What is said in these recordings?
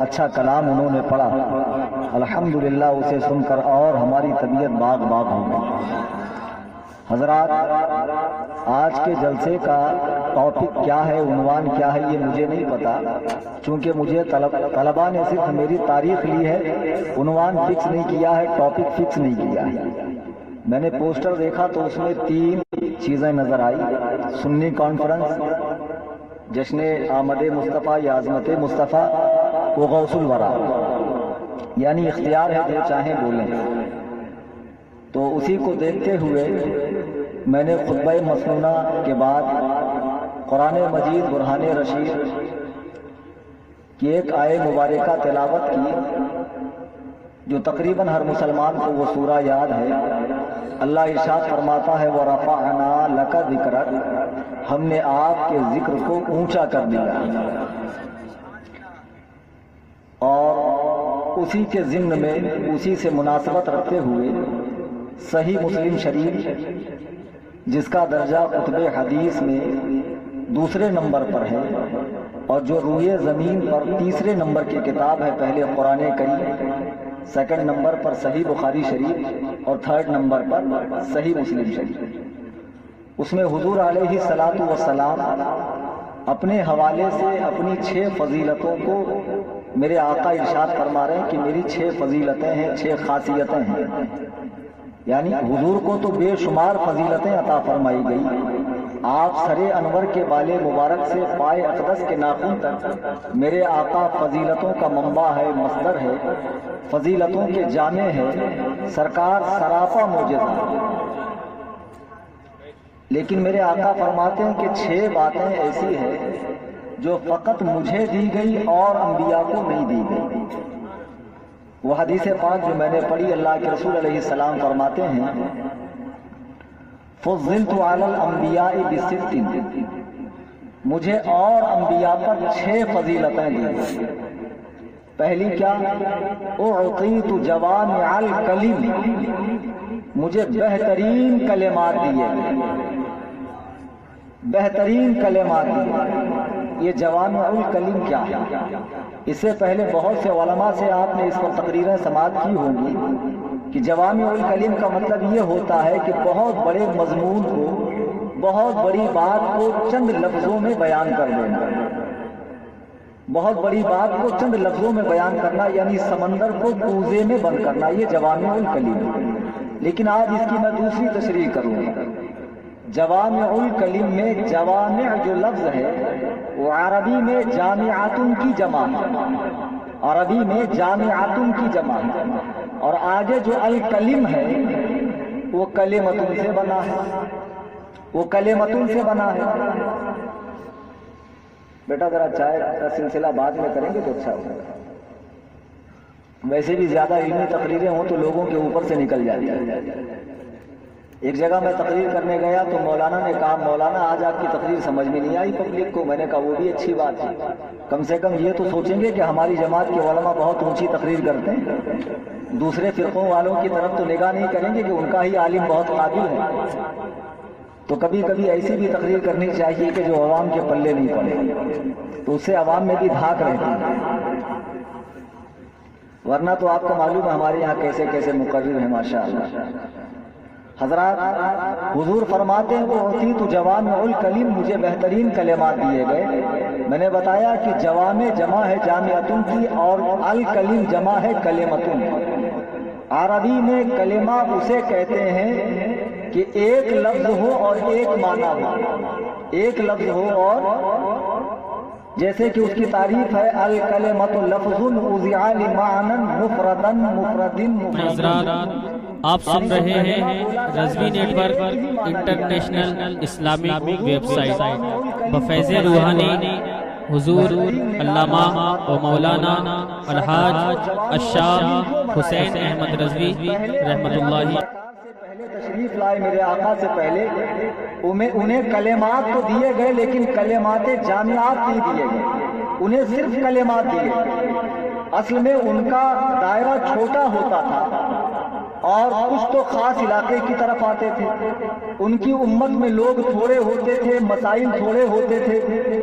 اچھا کلام انہوں نے پڑھا، الحمدللہ اسے سن کر اور ہماری طبیعت باغ باغ ہو گئی۔ حضرات، آج کے جلسے کا ٹاپک کیا ہے، عنوان کیا ہے، یہ مجھے نہیں پتا، چونکہ مجھے طلباء نے صرف میری تاریخ لی ہے، عنوان فکس نہیں کیا ہے، ٹاپک فکس نہیں کیا ہے۔ میں نے پوسٹر دیکھا تو اس میں 3 چیزیں نظر آئی: سنی کانفرنس، جشن آمد مصطفیٰ یا عظمت مصطفیٰ، وہ غوث الورا، یعنی اختیار ہے جو چاہیں بولیں۔ تو اسی کو دیکھتے ہوئے میں نے خطبہ مسنونہ کے بعد قرآن مجید برہان رشید کی ایک آیے مبارکہ تلاوت کی، جو تقریباً ہر مسلمان کو وہ سورہ یاد ہے۔ اللہ ارشاد فرماتا ہے وَرَفَعْنَا لَكَ ذِكْرَكَ، ہم نے آپ کے ذکر کو اونچا کر دیا۔ اور اسی کے ضمن میں اسی سے مناسبت رکھتے ہوئے صحیح مسلم شریف، جس کا درجہ کتب حدیث میں دوسرے نمبر پر ہے اور جو روئے زمین پر تیسرے نمبر کی کتاب ہے، پہلے قرآن کریم، سیکنڈ نمبر پر صحیح بخاری شریف اور تھرڈ نمبر پر صحیح مسلم شریف، اس میں حضور علیہ الصلاۃ والسلام اپنے حوالے سے اپنی 6 فضیلتوں کو میرے آقا ارشاد فرما رہے ہیں کہ میری 6 فضیلتیں ہیں، 6 خاصیتیں ہیں، یعنی حضور کو تو بے شمار فضیلتیں عطا فرمائی گئی۔ آپ سر انور کے بال مبارک سے پائے اقدس کے ناخن تک میرے آقا فضیلتوں کا منبع ہے، مصدر ہے، فضیلتوں کے جامع ہے، سرکار سراپا معجزہ۔ لیکن میرے آقا فرماتے ہیں کہ 6 باتیں ایسی ہیں جو فقط مجھے دی گئی اور انبیاء کو نہیں دی گئی۔ وہ حدیث پاک جو میں نے پڑھی، اللہ کے رسول علیہ السلام فرماتے ہیں فضلت علی الانبیاء بست، مجھے اور انبیاء پر 6 فضیلتیں دی گئی۔ پہلی کیا؟ اعطیت جوامع الکلم، مجھے بہترین کلمات دیے گئے، بہترین کلمات دیے۔ یہ جوامع الکلم کیا ہے؟ اس سے پہلے بہت سے علماء سے آپ نے اس پر تقریریں سماعت کی ہوں گی کہ جوامع الکلم کا مطلب یہ ہوتا ہے کہ بہت بڑے مضمون کو، بہت بڑی بات کو چند لفظوں میں بیان کر دینا، بہت بڑی بات کو چند لفظوں میں بیان کرنا، یعنی سمندر کو کوزے میں بند کرنا، یہ جوامع الکلم ہے۔ لیکن آج اس کی میں دوسری تشریح کروں گا۔ جوامع الکلم میں جوامع جو لفظ ہے وہ عربی میں جامعاتن کی جمع ہے، عربی میں جامعاتن کی جمع ہے، اور آگے جو الکلم ہے وہ کلمتن سے بنا ہے، وہ کلمتن سے بنا ہے۔ بیٹا ذرا چائے کا سلسلہ بعد میں کریں گے تو اچھا ہوگا، ویسے بھی زیادہ علمی تقریریں ہوں تو لوگوں کے اوپر سے نکل جاتی ہے۔ ایک جگہ میں تقریر کرنے گیا تو مولانا نے کہا مولانا آج آپ کی تقریر سمجھ میں نہیں آئی پبلک کو۔ میں نے کہا وہ بھی اچھی بات ہے، کم سے کم یہ تو سوچیں گے کہ ہماری جماعت کے علماء بہت اونچی تقریر کرتے ہیں، دوسرے فرقوں والوں کی طرف تو نگاہ نہیں کریں گے کہ ان کا ہی عالم بہت قابل ہے۔ تو کبھی کبھی ایسی بھی تقریر کرنی چاہیے کہ جو عوام کے پلے نہیں پڑے، تو اس سے عوام میں بھی دھاک رہتی ہے، ورنہ تو آپ کو معلوم ہے ہمارے یہاں کیسے کیسے مقرر ہیں ماشاءاللہ۔ حضرات، حضور فرماتے ہیں وہ اعطیت جوامع الکلم، مجھے بہترین کلمات دیے گئے۔ میں نے بتایا کہ جوامع جمع ہے جامعتن کی اور الکلم جمع ہے کلمتن۔ عربی میں کلمہ اسے کہتے ہیں کہ ایک لفظ ہو اور ایک معنی ہو، ایک لفظ ہو اور جیسے کہ اس کی تعریف ہے الکلمۃ لفظ وضع لمعنى مفردا مفردن۔ آپ سن رہے ہیں Razvi network international Islamic website بفیض روحانی حضور علامہ و مولانا الحاج الشاہ حسین احمد رضوی رحمۃ اللہ تشریف لائے میرے آقا سے پہلے انہیں کلمات تو دیے گئے لیکن کلمات جامعات نہیں دیے گئے، انہیں صرف کلمات دیے گئے۔ اصل میں ان کا دائرہ چھوٹا ہوتا تھا، اور کچھ تو خاص علاقے کی طرف آتے تھے. ان کی امت میں لوگ تھوڑے ہوتے تھے، مسائل تھوڑے ہوتے تھے.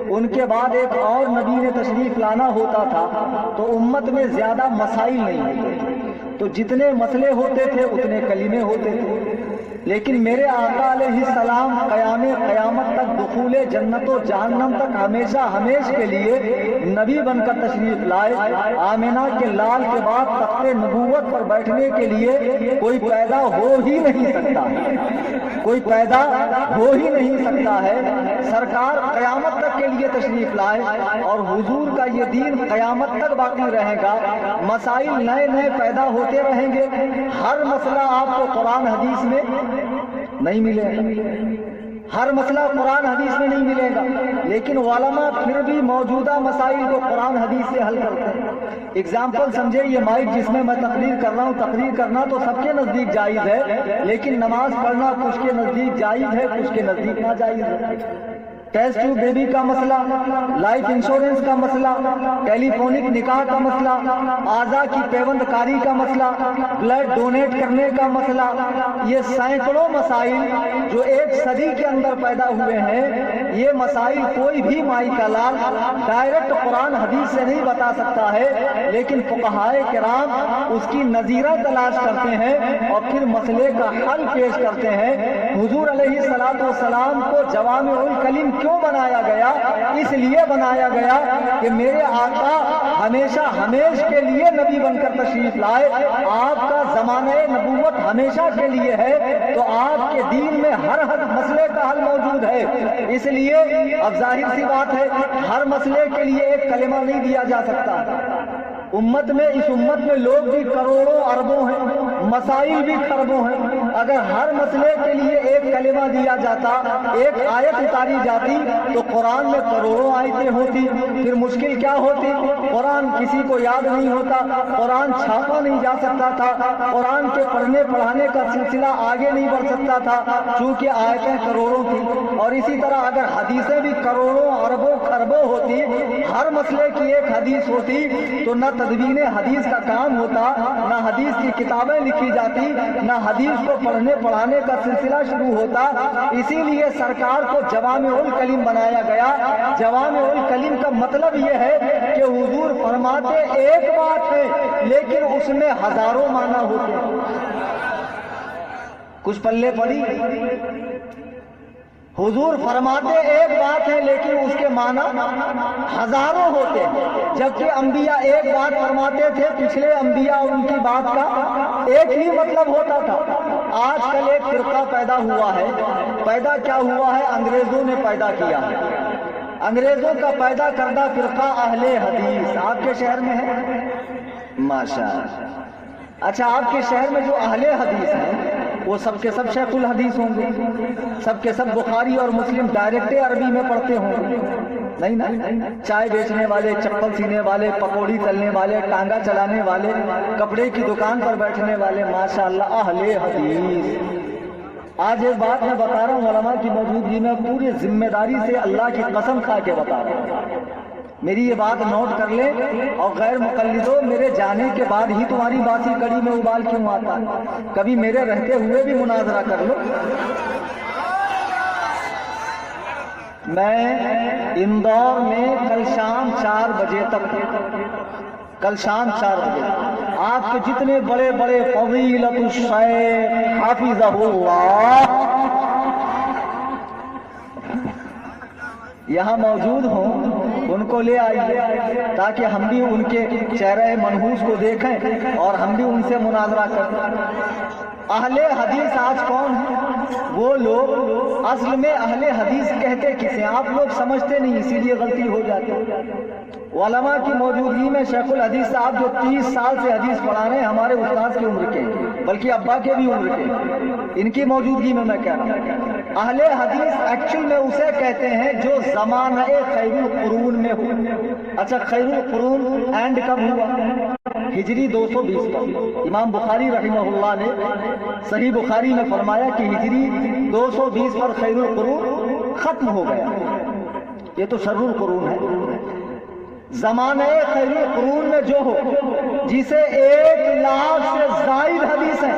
ان کے بعد ایک اور نبی نے تشریف لانا ہوتا تھا تو امت میں زیادہ مسائل نہیں ہوتے تھے، تو جتنے مسئلے ہوتے تھے اتنے کلمے ہوتے تھے. لیکن میرے آقا علیہ السلام قیامت تک دخول جنت و جہنم تک ہمیشہ ہمیشہ کے لیے نبی بن کر تشریف لائے. آمنہ کے لال کے بعد تخت نبوت پر بیٹھنے کے لیے کوئی پیدا ہو ہی نہیں سکتا، کوئی پیدا ہو ہی نہیں سکتا ہے. سرکار قیامت تک کے لیے تشریف لائے اور حضور کا یہ دین قیامت تک باقی رہے گا. مسائل نئے نئے پیدا ہوتے رہیں گے. ہر مسئلہ آپ کو قرآن حدیث میں نہیں ملے گا، ہر مسئلہ قرآن حدیث میں نہیں ملے گا، لیکن علماء پھر بھی موجودہ مسائل کو قرآن حدیث سے حل کرتے ہیں. اگزامپل سمجھے، یہ مائک جس میں میں تقریر کر رہا ہوں، تقریر کرنا تو سب کے نزدیک جائز ہے، لیکن نماز پڑھنا کچھ کے نزدیک جائز ہے، کچھ کے نزدیک ناجائز ہے. ٹیسٹ ٹیوب بیبی کا مسئلہ، لائف انشورنس کا مسئلہ، ٹیلی فونک نکاح کا مسئلہ، اعضاء کی پیوند کاری کا مسئلہ، بلڈ ڈونیٹ کرنے کا مسئلہ، یہ سینکڑوں مسائل جو ایک صدی کے اندر پیدا ہوئے ہیں، یہ مسائل کوئی بھی مائی کا لال ڈائریکٹ قرآن حدیث سے نہیں بتا سکتا ہے، لیکن فقہائے کرام اس کی نظیرہ تلاش کرتے ہیں اور پھر مسئلے کا حل پیش کرتے ہیں. حضور علیہ الصلوۃ والسلام کو جوامع الکلم کیوں بنایا گیا؟ اس لیے بنایا گیا کہ میرے آقا ہمیشہ ہمیشہ کے لیے نبی بن کر تشریف لائے. آپ کا زمانہ نبوت ہمیشہ کے لیے ہے، تو آپ کے دین میں ہر مسئلے کا حل موجود ہے. اس لیے اب ظاہر سی بات ہے، ہر مسئلے کے لیے ایک کلمہ نہیں دیا جا سکتا. امت میں، اس امت میں لوگ بھی کروڑوں اربوں ہیں، مسائل بھی خربوں ہیں. اگر ہر مسئلے کے لیے ایک کلمہ دیا جاتا، ایک آیت اتاری جاتی، تو قرآن میں کروڑوں آیتیں ہوتی. پھر مشکل کیا ہوتی؟ قرآن کسی کو یاد نہیں ہوتا، قرآن چھاپا نہیں جا سکتا تھا، قرآن کے پڑھنے پڑھانے کا سلسلہ آگے نہیں بڑھ سکتا تھا، چونکہ آیتیں کروڑوں تھی. اور اسی طرح اگر حدیثیں بھی کروڑوں اربوں خربوں ہوتی، ہر مسئلے کی ایک حدیث ہوتی، تو نہ تدوین حدیث کا کام ہوتا، نہ حدیث کی کتابیں لکھی جاتی، نہ حدیث کو پڑھنے پڑھانے کا سلسلہ شروع ہوتا. اسی لیے سرکار کو جوامع الکلم بنایا گیا. جوامع الکلم کا مطلب یہ ہے کہ حضور فرماتے ایک بات ہے لیکن اس میں ہزاروں معنی ہوتے ہیں. کچھ پلے پڑی؟ حضور فرماتے ایک بات ہے لیکن اس کے معنی ہزاروں ہوتے ہیں. جبکہ انبیاء ایک بات فرماتے تھے، پچھلے انبیاء ان کی بات کا ایک ہی مطلب ہوتا تھا. آج کل ایک فرقہ پیدا ہوا ہے. پیدا کیا ہوا ہے؟ انگریزوں نے پیدا کیا ہے. انگریزوں کا پیدا کردہ فرقہ اہل حدیث آپ کے شہر میں ہے؟ ماشاءاللہ. اچھا، آپ کے شہر میں جو اہل حدیث ہیں وہ سب کے سب شیخ الحدیث ہوں گے، سب کے سب بخاری اور مسلم ڈائریکٹ عربی میں پڑھتے ہوں گے؟ نہیں نا. چائے بیچنے والے، چپل سینے والے، پکوڑی تلنے والے، ٹانگا چلانے والے، کپڑے کی دکان پر بیٹھنے والے، ماشاءاللہ اہل حدیث. آج ایک بات میں بتا رہا ہوں علماء کی موجودگی میں، پوری ذمہ داری سے اللہ کی قسم کھا کے بتا رہا ہوں. میری یہ بات نوٹ کر لیں، اور غیر مقلدوں، میرے جانے کے بعد ہی تمہاری باسی کڑی میں ابال کیوں آتا ہے؟ کبھی میرے رہتے ہوئے بھی مناظرہ کر لو. میں اندور میں کل شام 4 بجے تک، کل شام 4 بجے آپ کے جتنے بڑے بڑے فضیلت الشیخ حافظہ اللہ یہاں موجود ہوں، ان کو لے آئیے تاکہ ہم بھی ان کے چہرہ منحوس کو دیکھیں اور ہم بھی ان سے مناظرہ کریں. اہل حدیث آج کون ہیں؟ وہ لوگ اصل میں اہل حدیث کہتے کسے؟ آپ لوگ سمجھتے نہیں، اسی لیے غلطی ہو جاتی ہے. علماء کی موجودگی میں شیخ الحدیث صاحب جو 30 سال سے حدیث پڑھا رہے ہیں، ہمارے استاد کی عمر کے، بلکہ ابا کے بھی عمر کے، ان کی موجودگی میں کہہ رہا ہوں. اہل حدیث ایکچوئل میں اسے کہتے ہیں جو زمانہ خیر القرون میں ہو. اچھا، خیر القرون اینڈ کب ہوا؟ ہجری 220 پر. امام بخاری رحمہ اللہ نے صحیح بخاری میں فرمایا کہ ہجری 220 پر خیر القرون ختم ہو گیا. یہ تو شر القرون ہے. زمانہ خیر القرون میں جو ہو، جسے 1 لاکھ سے زائد حدیث ہیں،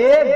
1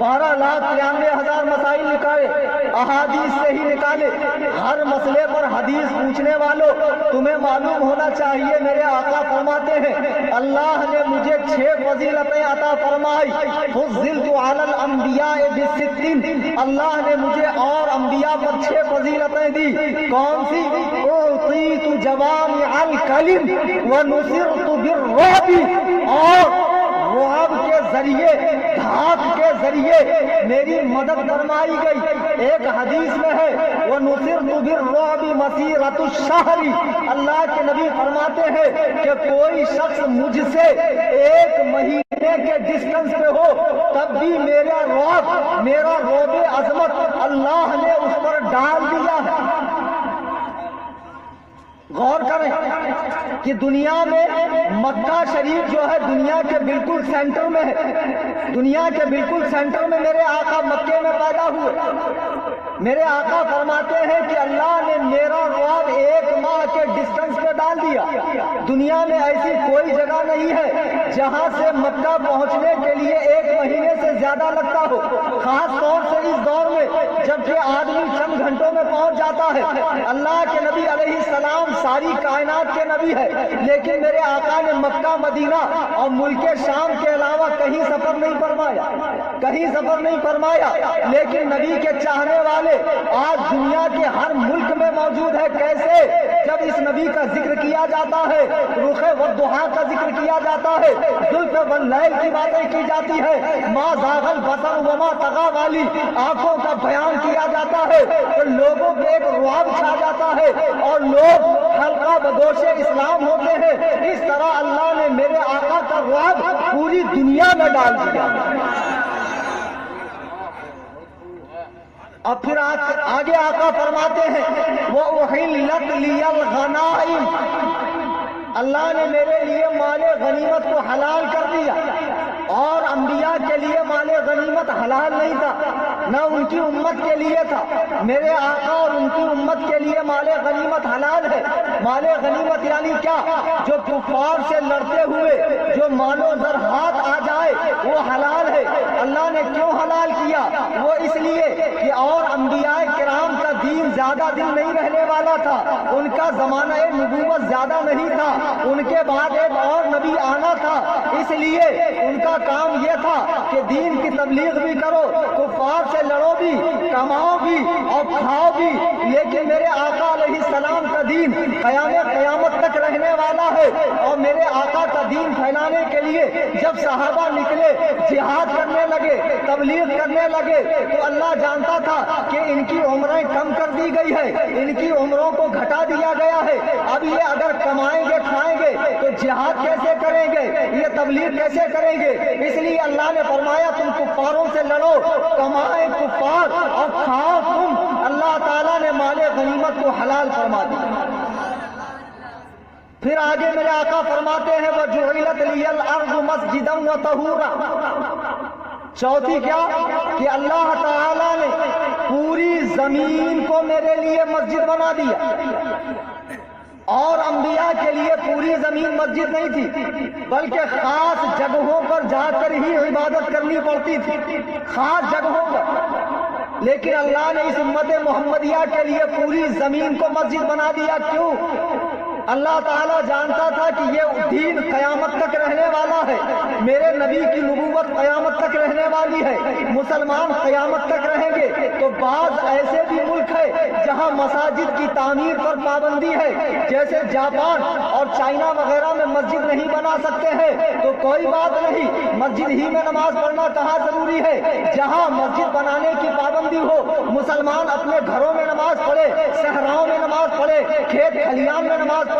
12,93,000 مسائل نکالے، احادیث سے ہی نکالے۔ ہر مسئلے پر حدیث پوچھنے والوں، تمہیں معلوم ہونا چاہیے میرے آقا فرماتے ہیں اللہ نے مجھے 6 فضیلتیں عطا فرمائی۔ فضلت علی الانبیاء ب6، اللہ نے مجھے اور انبیاء پر 6 فضیلتیں دی۔ کون سی؟ اعطیت جوامع الکلم ونصرت بالرعب، اور رعب کے ذریعے، دھاک کے ذریعے میری مدد فرمائی گئی۔ ایک حدیث میں ہے وَنُصِرْتُ بِالرُّعْبِ مَسِيرَةُ الشَّهْرِ، اللہ کے نبی فرماتے ہیں کہ کوئی شخص مجھ سے 1 مہینے کے ڈسٹنس پہ ہو تب بھی میرا رعب عظمت اللہ نے اس پر ڈال دیا ہے۔ غور کریں کہ دنیا میں مکہ شریف جو ہے دنیا کے بالکل سینٹر میں ہے، دنیا کے بالکل سینٹر میں میرے آقا مکے میں پیدا ہوئے۔ میرے آقا فرماتے ہیں کہ اللہ نے میرا رعب 1 ماہ کے ڈسٹنس پہ ڈال دیا۔ دنیا میں ایسی کوئی جگہ نہیں ہے جہاں سے مکہ پہنچنے کے لیے 1 مہینے سے زیادہ لگتا ہو، خاص طور سے اس دور میں جبکہ آدمی چند گھنٹوں میں پہنچ جاتا ہے۔ اللہ کے نبی علیہ السلام ساری کائنات کے نبی ہے، لیکن میرے آقا نے مکہ مدینہ اور ملک شام کے علاوہ کہیں سفر نہیں فرمایا، لیکن نبی کے چاہنے والے آج دنیا کے ہر ملک میں موجود ہے۔ کیسے؟ جب اس نبی کا ذکر کیا جاتا ہے، رخ والضحیٰ کا ذکر کیا جاتا ہے، زلف واللیل کی باتیں کی جاتی ہے، ما زاغ البصر وما طغیٰ والی آنکھوں کا بیان کیا جاتا ہے، تو لوگوں پہ ایک رعب چھا جاتا ہے اور لوگ حلقہ بدوش اسلام ہوتے ہیں۔ اس طرح اللہ نے میرے آقا کا رعب پوری دنیا میں ڈال دیا۔ اور پھر آگے آقا فرماتے ہیں وَأُحِلَّتْ لِيَ الْغَنَائِمُ، اللہ نے میرے لیے مال غنیمت کو حلال کر دیا، اور انبیاء کے لیے مال غنیمت حلال نہیں تھا، نہ ان کی امت کے لیے تھا۔ میرے آقا اور ان کی امت کے لیے مال غنیمت حلال ہے۔ مال غنیمت یعنی کیا؟ جو کفار سے لڑتے ہوئے جو مال و زر ہاتھ آ جائے وہ حلال ہے۔ اللہ نے کیوں حلال کیا؟ وہ اس لیے کہ اور انبیاء کرام کا دین زیادہ دن نہیں رہنے والا تھا، ان کا زمانہ نبوت زیادہ نہیں تھا، ان کے بعد ایک اور نبی آنا تھا، اس لیے ان کا کام یہ تھا کہ دین کی تبلیغ بھی کرو، کفار سے لڑو بھی، کماؤ بھی اور کھاؤ بھی۔ لیکن میرے آقا علیہ السلام کا دین قیامت تک رہنے والا ہے، اور میرے آقا کا دین پھیلانے کے لیے جب صحابہ نکلے، جہاد کرنے لگے، تبلیغ کرنے لگے، تو اللہ جانتا تھا کہ ان کی عمریں کم کر دی گئی ہے، ان کی عمروں کو گھٹا دیا گیا ہے۔ اب یہ اگر کمائیں گے کھائیں گے تو جہاد کیسے کریں گے، یہ تبلیغ کیسے کریں گے؟ اس لیے اللہ نے فرمایا تم کفاروں سے لڑو، کمائیں کفار اور کھاؤ تم۔ اللہ تعالیٰ نے مال غنیمت کو حلال فرما دیا۔ پھر آگے میرے آقا فرماتے ہیں وَجُعِلَتْ لِيَ الْأَرْضُ مَسْجِدًا وَطَهُورًا، چوتھی کیا کہ اللہ تعالیٰ نے پوری زمین کو میرے لیے مسجد بنا دیا، اور انبیاء کے لیے پوری زمین مسجد نہیں تھی، بلکہ خاص جگہوں پر جا کر ہی عبادت کرنی پڑتی تھی، خاص جگہوں پر۔ لیکن اللہ نے اس امت محمدیہ کے لیے پوری زمین کو مسجد بنا دیا۔ کیوں؟ اللہ تعالیٰ جانتا تھا کہ یہ دین قیامت تک رہنے والا ہے، میرے نبی کی نبوت قیامت تک رہنے والی ہے، مسلمان قیامت تک رہیں گے۔ تو بعض ایسے بھی ملک ہے جہاں مساجد کی تعمیر پر پابندی ہے، جیسے جاپان اور چائنا وغیرہ میں مسجد نہیں بنا سکتے ہیں، تو کوئی بات نہیں، مسجد ہی میں نماز پڑھنا کہاں ضروری ہے؟ جہاں مسجد بنانے کی پابندی ہو، مسلمان اپنے گھروں میں نماز پڑھے، صحراؤں میں نماز پڑھے، کھیت کھلیان میں نماز پڑھے،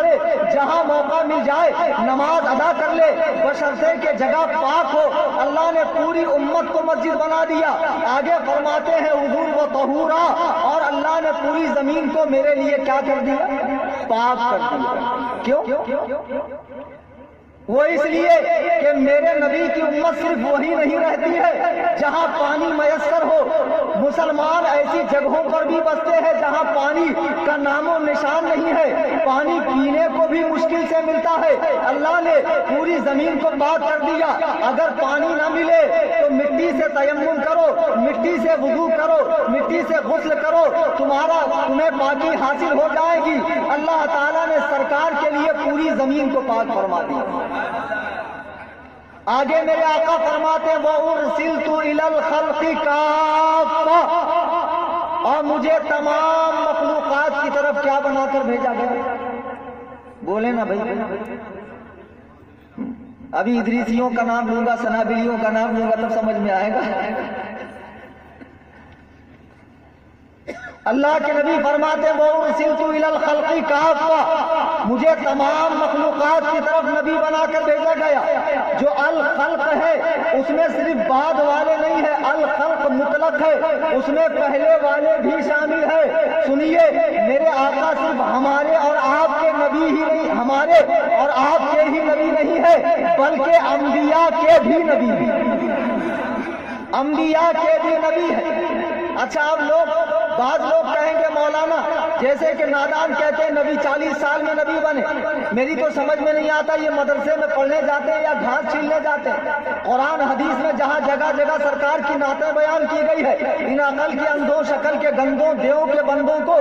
جہاں موقع مل جائے نماز ادا کر لے، بشرطے کہ جگہ پاک ہو۔ اللہ نے پوری امت کو مسجد بنا دیا۔ آگے فرماتے ہیں حضور و طہورا، اور اللہ نے پوری زمین کو میرے لیے کیا کر دیا؟ پاک کر دیا۔ کیوں؟ وہ اس لیے کہ میرے نبی کی امت صرف وہی نہیں رہتی ہے جہاں پانی میسر ہو، مسلمان ایسی جگہوں پر بھی بستے ہیں جہاں پانی کا نام و نشان نہیں ہے، پانی پینے کو بھی مشکل سے ملتا ہے۔ اللہ نے پوری زمین کو پاک کر دیا۔ اگر پانی نہ ملے تو مٹی سے تیمم کرو، مٹی سے وضو کرو، مٹی سے غسل کرو، تمہیں پاکی حاصل ہو جائے گی۔ اللہ تعالیٰ نے سرکار کے لیے پوری زمین کو پاک فرما دیا۔ آگے میرے آقا فرماتے ہیں وَأُرْسِلْتُ إِلَى الْخَلْقِ كَافَّةً، اور مجھے تمام مخلوقات کی طرف کیا بنا کر بھیجا گیا؟ بولے نا بھائی، ابھی ادریسیوں کا نام لوں گا، سنابلیوں کا نام لوں گا، تب سمجھ میں آئے گا۔ اللہ کے نبی فرماتے ہیں وَأُرْسِلْتُ إِلَى الْخَلْقِ كَافَّةً، مجھے تمام مخلوقات کی طرف نبی بنا کر بھیجا گیا۔ جو الخلق ہے اس میں صرف بعد والے نہیں ہے، الخلق مطلق ہے، اس میں پہلے والے بھی شامل ہے۔ سنیے، میرے آقا صرف ہمارے اور آپ کے نبی ہی نہیں، ہمارے اور آپ کے ہی نبی نہیں ہے، بلکہ انبیاء کے بھی نبی ہیں، انبیاء کے بھی نبی ہیں۔ اچھا، اب بعض لوگ کہیں گے مولانا، جیسے کہ نادان کہتے ہیں نبی 40 سال میں نبی بنے۔ میری تو سمجھ میں نہیں آتا، یہ مدرسے میں پڑھنے جاتے ہیں یا گھاس چھیلنے جاتے ہیں؟ قرآن حدیث میں جہاں جگہ جگہ سرکار کی نعتیں بیان کی گئی ہے، ان عقل کے اندھوں، شکل کے گندوں، دیو کے بندوں کو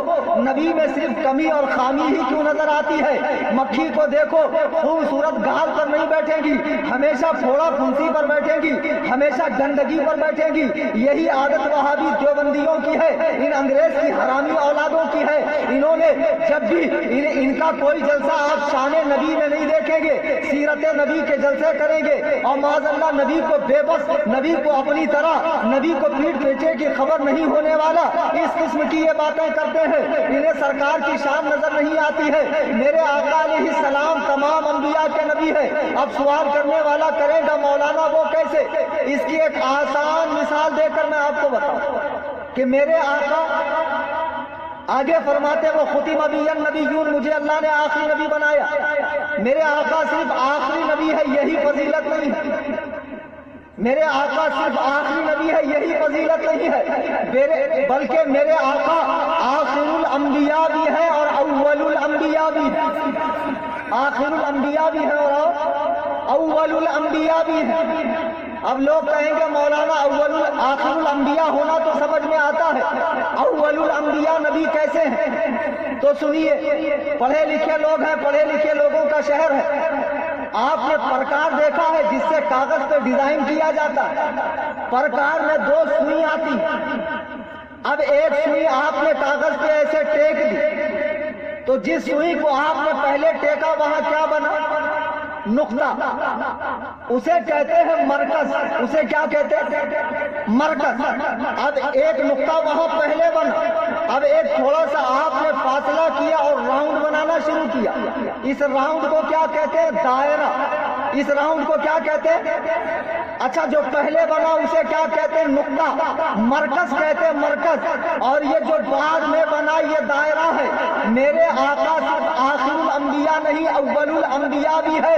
نبی میں صرف کمی اور خامی ہی کیوں نظر آتی ہے؟ مکھی کو دیکھو، خوبصورت گھاس پر نہیں بیٹھے گی، ہمیشہ پھوڑا پھنسی پر بیٹھے گی، ہمیشہ گندگی پر بیٹھے گی۔ یہی عادت وہابی دیوبندیوں کی ہے، ان انگریز کی حرامی اولادوں کی ہے۔ انہوں نے جب بھی ان کا کوئی جلسہ آپ شان نبی میں نہیں دیکھیں گے، سیرت نبی کے جلسے کریں گے، اور معاذ اللہ نبی کو بے بس، نبی کو اپنی طرح، نبی کو پیٹ پیچھے کی خبر نہیں ہونے والا، اس قسم کی یہ باتیں کرتے ہیں۔ انہیں سرکار کی شان نظر نہیں آتی ہے۔ میرے آقا علیہ السلام تمام انبیاء کے نبی ہے۔ اب سوال کرنے والا کرے گا مولانا وہ کیسے؟ اس کی ایک آسان مثال دے کر میں آپ کو بتاؤں کہ میرے آقا آگے فرماتے وہ ختم بی النبیون، مجھے اللہ نے آخری نبی بنایا۔ میرے آقا صرف آخری نبی ہے، یہی فضیلت نہیں ہے۔ میرے آقا صرف آخری نبی ہے، یہی فضیلت نہیں ہے، بلکہ میرے آقا آخر الانبیاء بھی ہے اور اول الانبیاء بھی ہے۔ آخر الانبیاء بھی ہے اور اول الانبیاء بھی ہے۔ اب لوگ کہیں گے مولانا آخر الانبیاء ہونا تو سمجھ میں آتا ہے، اول الانبیاء نبی کیسے ہیں؟ تو سنیے، پڑھے لکھے لوگ ہیں، پڑھے لکھے لوگوں کا شہر ہے۔ آپ نے پرکار دیکھا ہے جس سے کاغذ پہ ڈیزائن کیا جاتا ہے؟ پرکار میں 2 سوئی آتی، اب ایک سوئی آپ نے کاغذ پہ ایسے ٹیک دی، تو جس سوئی کو آپ نے پہلے ٹیکا وہاں کیا بنا؟ نقطہ، اسے کہتے ہیں مرکز۔ اسے کیا کہتے ہیں؟ مرکز۔ اب ایک نقطہ وہاں پہلے بنا، اب ایک تھوڑا سا آپ نے فاصلہ کیا اور راؤنڈ بنانا شروع کیا، اس راؤنڈ کو کیا کہتے ہیں؟ دائرہ۔ اس راؤنڈ کو کیا کہتے ہیں؟ اچھا، جو پہلے بنا اسے کیا کہتے ہیں؟ نقطہ۔ مرکز کہتے ہیں، مرکز۔ اور یہ جو بعد میں بنا یہ دائرہ ہے۔ میرے آقا صرف آخر الانبیاء نہیں، اول الانبیاء بھی ہے،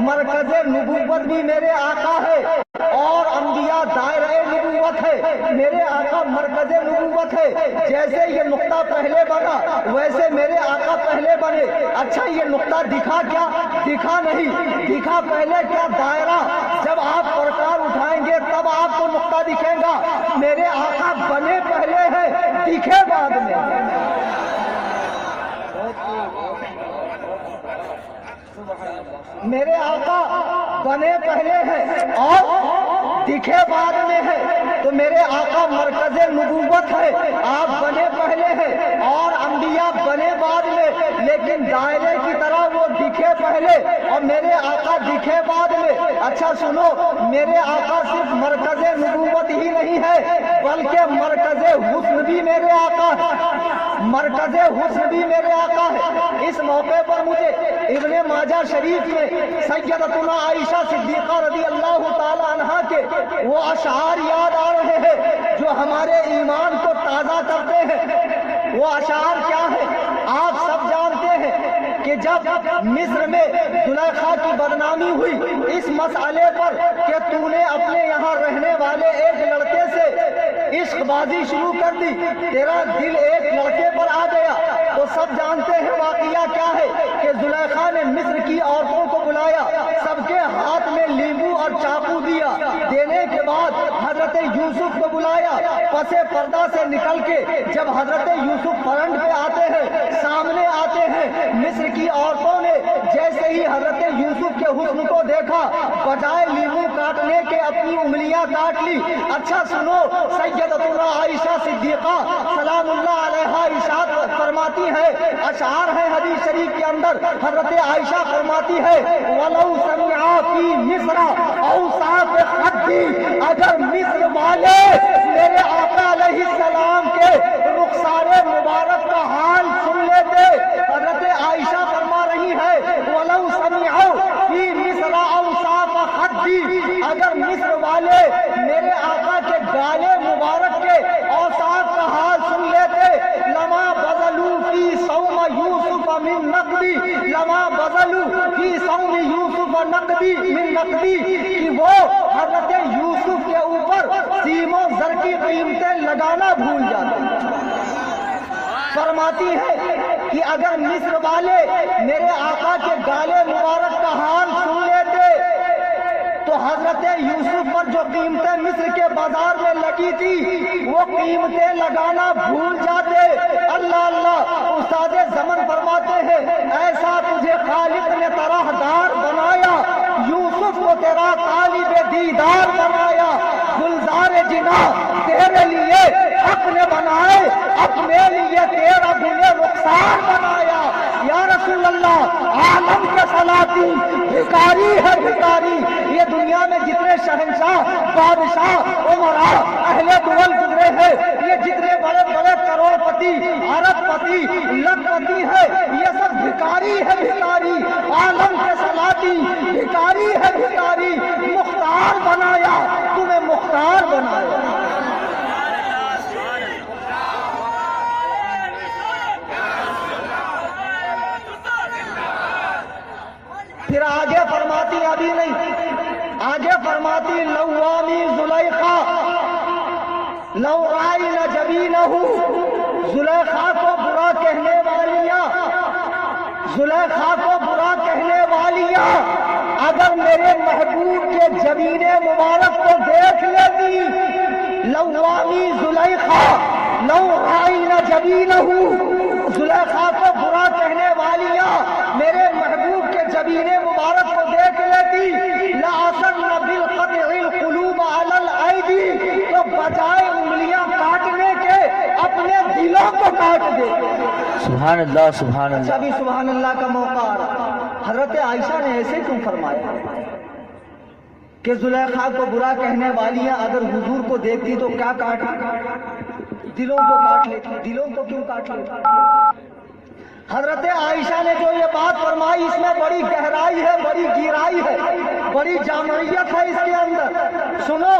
مرکز نبوت بھی میرے آقا ہے، اور انبیاء دائرہ نبوت ہے، میرے آقا مرکز نبوت ہے۔ جیسے یہ نقطہ پہلے بنا ویسے میرے آقا پہلے بنے۔ اچھا، یہ نقطہ دکھا کیا؟ دکھا نہیں، دکھا پہلے کیا؟ دائرہ۔ جب آپ پرکار اٹھائیں گے تب آپ کو نقطہ دکھے گا۔ میرے آقا بنے پہلے ہیں، دکھے بعد میں۔ میرے آقا بنے پہلے ہیں اور دکھے بعد میں ہے، تو میرے آقا مرکز نبوت ہے، آپ بنے پہلے ہیں اور انبیاء بنے بعد میں، لیکن دائرے کی طرح وہ دکھے پہلے اور میرے آقا دکھے بعد میں۔ اچھا سنو، میرے آقا صرف مرکز نبوت ہی نہیں ہے بلکہ مرکز حسن بھی میرے آقا ہے، مرکز حسن بھی میرے آقا ہے۔ اس موقع پر مجھے ابن ماجہ شریف میں سیدتنا عائشہ صدیقہ رضی اللہ تعالی عنہا کے وہ اشعار یاد آ رہے ہیں جو ہمارے ایمان کو تازہ کرتے ہیں۔ وہ اشعار کیا ہے؟ آپ سب جانتے ہیں کہ جب مصر میں زلیخا کی بدنامی ہوئی اس مسئلے پر کہ تو نے اپنے یہاں رہنے والے ایک لڑکے سے عشق بازی شروع کر دی، تیرا دل ایک لڑکے پر آ گیا، تو سب جانتے ہیں واقعہ کیا ہے کہ زلیخا نے مصر کی عورتوں کو بلایا، سب کے ہاتھ میں لیمو اور چاقو دیا، دینے کے بعد حضرت یوسف کو بلایا، پسے پردہ سے نکل کے جب حضرت یوسف فرنٹ پہ آتے ہیں، سامنے آتے ہیں، مصر کی عورتوں نے جیسے ہی حضرت یوسف کے حسن کو دیکھا، بجائے لیمو کاٹنے کے اپنی انگلیاں کاٹ لی۔ اچھا سنو، سیدتنا عائشہ صدیقہ سلام اللہ علیہا ارشاد فرماتی ہے، اشعار ہے حدیث شریف کے اندر، حضرت عائشہ فرماتی ہے وَلَوْ سَمِعَا فِي مِصْرَ أَوْصَافَ خَدِّ، اگر مصر والے میرے آقا علیہ السلام کے رخسار مبارک کا حال سن لیتے۔ حضرت عائشہ فرما رہی ہے وَلَوْ سَمِعَا فِي مِصْرَ أَوْصَافَ خَدِّ، اگر مصر والے میرے آقا کے گالے مبارک کے اوصاف کا حال سن لیتے، لما بذلوا فی صوم یوسف من نقدی، لما بذلوا فی صوم یوسف نقدی من نقدی، کہ وہ حضرت یوسف کے اوپر سیم و زر کی قیمتیں لگانا بھول جاتے۔ فرماتی ہے کہ اگر مصر والے میرے آقا کے گالے مبارک کا حال سن لیتے تو حضرت یوسف پر جو قیمتیں مصر کے بازار میں لگی تھی وہ قیمتیں لگانا بھول جاتے۔ اللہ اللہ، استاد زمن فرماتے ہیں ایسا تجھے خالق نے طرحدار بنایا، یوسف کو تیرا طالب دیدار بنایا، گلزار جنا تیرے لیے حق نے بنائے، اپنے لیے تیرا گل رخسار بنایا۔ یا رسول اللہ، عالم کے سلاطین بھکاری ہے بھکاری، یہ دنیا میں جتنے شہنشاہ، بادشاہ، عمراء، اہل دول گزرے ہیں، یہ جتنے بڑے بڑے کروڑ پتی، ارب پتی، لکھ پتی ہے، یہ سب بھکاری ہے بھکاری۔ عالم کے سلاطین بھکاری ہے بھکاری، مختار بنایا، تمہیں مختار بنایا۔ پھر آگے فرماتی، ابھی نہیں، آگے فرماتی لوامی زلیخا لو رائن جبینہ، زلیخا کو برا کہنے والیاں، زلیخا کو برا کہنے والیاں اگر میرے محبوب کے جبین مبارک کو دیکھ لیتی، لوامی زلیخا لو رائن جبینہ، زلیخا کو برا کہنے والیاں میرے محبوب کے جبین مبارک کو دیکھ لیتی، لَأَثَرْنَ بِالْقَطْعِ الْقُلُوبَ عَلَى الْأَيْدِي، تو بجائے انگلیاں کاٹنے کے اپنے دلوں کو کاٹ دیتے۔ سبحان اللہ سبحان اچھا، اللہ۔ ابھی سبحان اللہ کا موقع آ رہا۔ حضرت عائشہ نے ایسے کیوں فرمایا کہ زلیخا کو برا کہنے والیاں اگر حضور کو دیکھتی تو کیا کاٹتی؟ دلوں کو کاٹ لیتی۔ دلوں کو کیوں کاٹ لیتی؟ حضرت عائشہ نے جو یہ بات فرمائی اس میں بڑی گہرائی ہے، بڑی گہرائی ہے، بڑی جامعیت ہے اس کے اندر۔ سنو،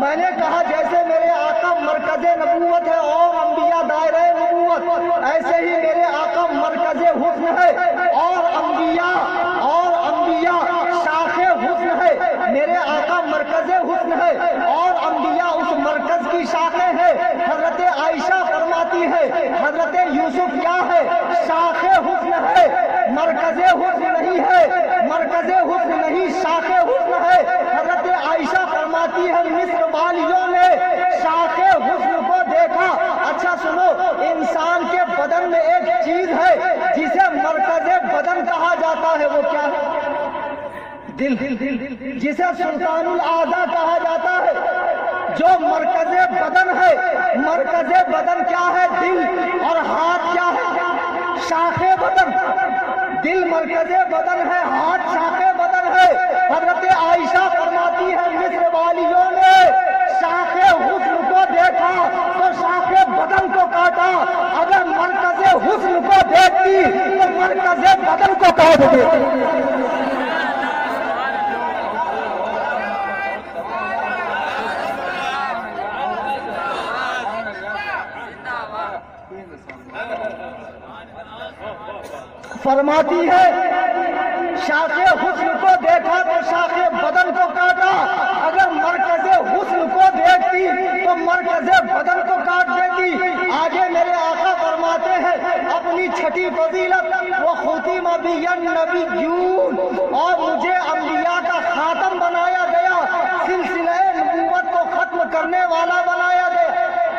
میں نے کہا جیسے میرے آقا مرکز نبوت ہے اور انبیاء دائرہ نبوت، ایسے ہی میرے آقا مرکز حسن ہے اور انبیاء شاخ حسن ہے۔ میرے آقا مرکز حسن ہے اور انبیاء اس مرکز کی شاخیں ہیں۔ حضرت عائشہ فرماتی ہے حضرت یوسف کیا ہے؟ شاخ حسن ہے، مرکز حسن نہیں ہے، مرکز حسن نہیں، شاخ حسن ہے۔ حضرت عائشہ فرماتی ہے مصر والیوں نے شاخ حسن کو دیکھا۔ اچھا سنو، انسان کے بدن میں ایک چیز ہے جسے مرکز بدن کہا جاتا ہے، وہ کیا ہے؟ دل، جسے سلطان الاعضاء کہا جاتا ہے، جو مرکز بدن ہے۔ مرکز بدن کیا ہے؟ دل، اور ہاتھ کیا ہے؟ شاخ بدن۔ دل مرکز بدن ہے، ہاتھ شاخ بدن ہے۔ حضرت عائشہ فرماتی ہے مصر والیوں نے شاخ حسن کو دیکھا تو شاخ بدن کو کاٹا، اگر مرکز حسن کو دیکھتی تو مرکز بدن کو کاٹ دیتی۔ فرماتی ہے شاخ حسن کو دیکھا تو شاخ بدن کو کاٹا، اگر مرکز حسن کو دیکھتی تو مرکز بدن کو کاٹ دیتی۔ آگے میرے آقا فرماتے ہیں اپنی چھٹی فضیلت، وہ ختم بی النبیون، اور مجھے انبیاء کا خاتم بنایا گیا، سلسلہ نبوت کو ختم کرنے والا بنایا گیا۔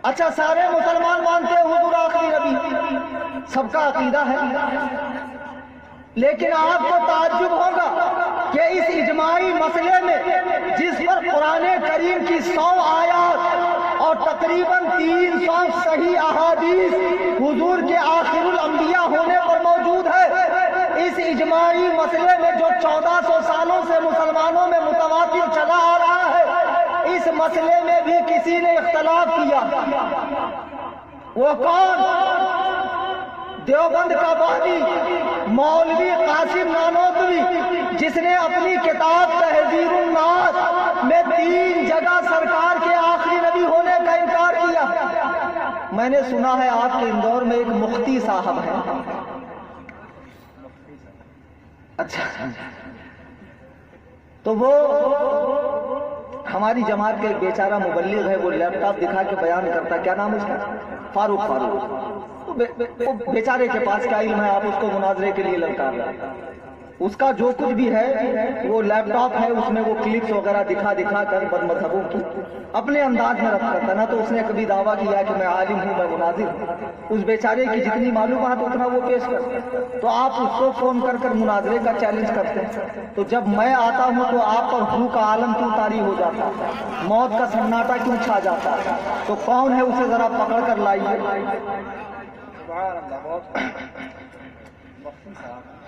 اچھا سارے مسلمان مانتے ہیں حضور آخری نبی، سب کا عقیدہ ہے، لیکن آپ کو تعجب ہوگا کہ اس اجماعی مسئلے میں جس پر قرآن کریم کی 100 آیات اور تقریباً 300 صحیح احادیث حضور کے آخر الانبیاء ہونے پر موجود ہے، اس اجماعی مسئلے میں جو 1400 سالوں سے مسلمانوں میں متواتر چلا آ رہا ہے، اس مسئلے میں بھی کسی نے اختلاف کیا۔ وہ کون؟ دیوبند کا بانی مولوی قاسم نانوتوی، جس نے اپنی کتاب تہذیب الناس میں 3 جگہ سرکار کے آخری نبی ہونے کا انکار کیا۔ میں نے سنا ہے آپ کے اندور میں ایک مفتی صاحب ہیں، اچھا تو وہ ہماری جماعت کا ایک بیچارہ مبلغ ہے، وہ لیپ ٹاپ دکھا کے بیان کرتا ہے، کیا نام اس کا؟ فاروق۔ وہ بیچارے کے پاس کیا علم ہے، آپ اس کو مناظرے کے لیے للکار رہے ہیں۔ اس کا جو کچھ بھی ہے وہ لیپ ٹاپ ہے، اس میں وہ کلپس وغیرہ دکھا کر بد مذہبوں کی اپنے انداز میں رکھ کرتا نا، تو اس نے کبھی دعویٰ کیا کہ میں عالم ہوں، میں مناظر ہوں، اس بیچارے کی جتنی معلومات اتنا وہ پیش کرتے ہیں، تو آپ اس کو فون کر مناظرے کا چیلنج کرتے ہیں۔ تو جب میں آتا ہوں تو آپ پر ہو کا عالم کیوں طاری ہو جاتا ہے، موت کا سناٹا کیوں چھا جاتا ہے؟ تو کون ہے اسے ذرا پکڑ کر لائیے۔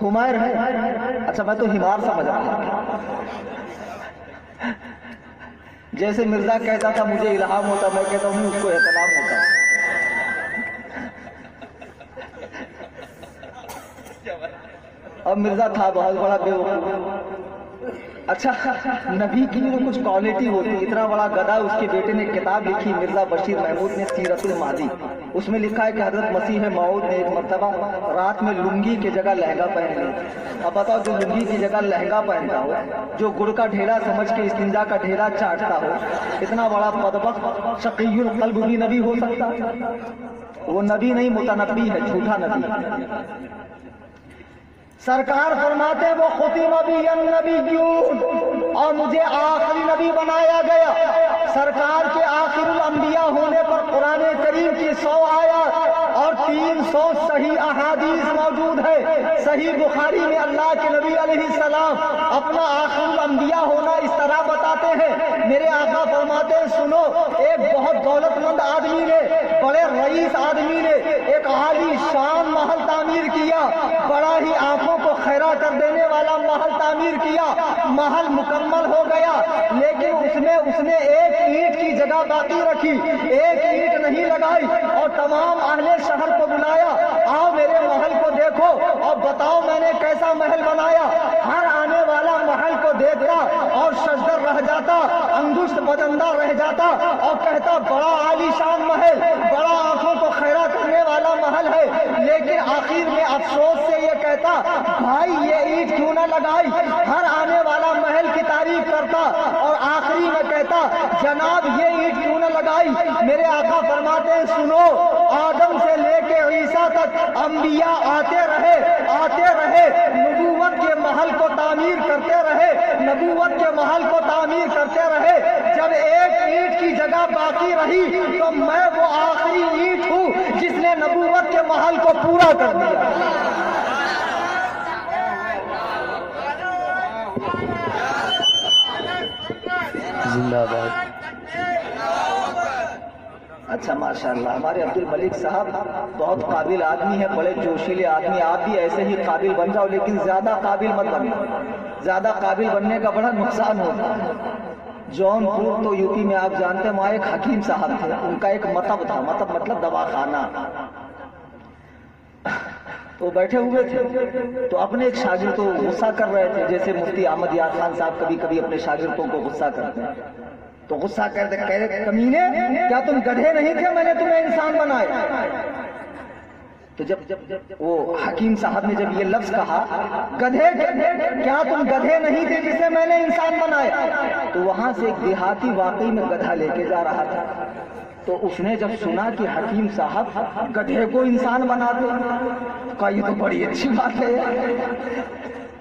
ہمائر ہے، اچھا میں تو ہمار سمجھ رہا ہوں، جیسے مرزا کہتا تھا مجھے الہام ہوتا، میں کہتا ہوں اس کو احترام ہوتا۔ اب مرزا تھا بہت بڑا بے وقوف۔ اچھا نبی کی وہ کچھ کوالٹی ہوتی، اتنا بڑا گدھا، اس کے بیٹے نے ایک کتاب لکھی مرزا بشیر محمود نے، سیرت الماضی، اس میں لکھا ہے کہ حضرت مسیح موعود نے ایک مرتبہ رات میں لنگی کی جگہ لہنگا پہن لیا۔ اب بتاؤ جو لنگی کی جگہ لہنگا پہنتا ہو، جو گڑ کا ڈھیلا سمجھ کے استنجا کا ڈھیلا چاٹتا ہو، اتنا بڑا بدبخت شقی القلب بھی نبی ہو سکتا؟ وہ نبی نہیں، متنبی ہے، جھوٹا نبی۔ سرکار فرماتے وہ ختم بی النبیون، اور مجھے آخری نبی بنایا گیا۔ سرکار کے آخر الانبیاء ہونے پر قرآن کریم کی 100 آیات اور 300 صحیح احادیث موجود ہے۔ صحیح بخاری میں اللہ کے نبی علیہ السلام اپنا آخر الانبیاء ہونا اس طرح بتاتے ہیں، میرے آقا فرماتے ہیں سنو، ایک بہت دولت مند آدمی نے، بڑے رئیس آدمی نے ایک عالی شان محل تعمیر کیا، بڑا ہی آنکھوں کو خیرہ کر دینے والا محل تعمیر کیا، محل مکمل ہو گیا، لیکن اس نے ایک اینٹ کی جگہ باقی رکھی، ایک اینٹ نہیں لگائی، اور تمام اہل شہر کو بلایا، آؤ میرے محل کو دیکھو اور بتاؤ میں نے کیسا محل بنایا۔ ہر آنے والا محل کو دیکھتا اور شجدر رہ جاتا، انگشت بدندہ رہ جاتا، اور کہتا بڑا عالی شان محل، بڑا آنکھوں کو خیرہ کرنے والا محل ہے، لیکن آخر میں افسوس سے یہ کہتا بھائی یہ اینٹ کیوں نہ لگائی۔ ہر آنے والا محل کی تعریف کرتا اور آخری میں کہتا جناب یہ اینٹ کیوں نہ لگائی۔ میرے آقا فرماتے ہیں سنو، آدم سے لے کے عیسیٰ تک انبیاء آتے رہے، نبوت کے محل کو تعمیر کرتے رہے، نبوت کے محل کو تعمیر کرتے رہے، جب ایک اینٹ کی جگہ باقی رہی تو میں وہ آخری اینٹ ہوں جس نے نبوت کے محل کو پورا کر دیا۔ زندہ باد۔ اچھا ماشاءاللہ، ہمارے عبد الملک صاحب بہت قابل آدمی ہے، بڑے جوشیلے آدمی، آپ بھی ایسے ہی قابل بن جاؤ، لیکن زیادہ قابل مت بننا، زیادہ قابل بننے کا بڑا نقصان ہوتا ہے۔ جون پور تو یو پی میں آپ جانتے ہیں، وہاں ایک حکیم صاحب تھے، ان کا ایک مطب تھا، مطب مطلب دواخانہ، تو بیٹھے ہوئے تھے تو اپنے ایک شاگرد کو غصہ کر رہے تھے، جیسے مفتی احمد یار خان صاحب کبھی کبھی اپنے شاگردوں کو غصہ کرتے ہیں، تو غصہ کرتے کہہ رہے کمینے کیا تم گدھے نہیں تھے، میں نے تمہیں انسان بنایا۔ تو جب وہ حکیم صاحب نے جب یہ لفظ کہا گدھے کیا تم گدھے نہیں تھے جسے میں نے انسان بنایا، تو وہاں سے ایک دیہاتی واقعی میں گدھا لے کے جا رہا تھا، تو اس نے جب سنا کہ حکیم صاحب گدھے کو انسان بنا دے، کہا یہ تو بڑی اچھی بات ہے،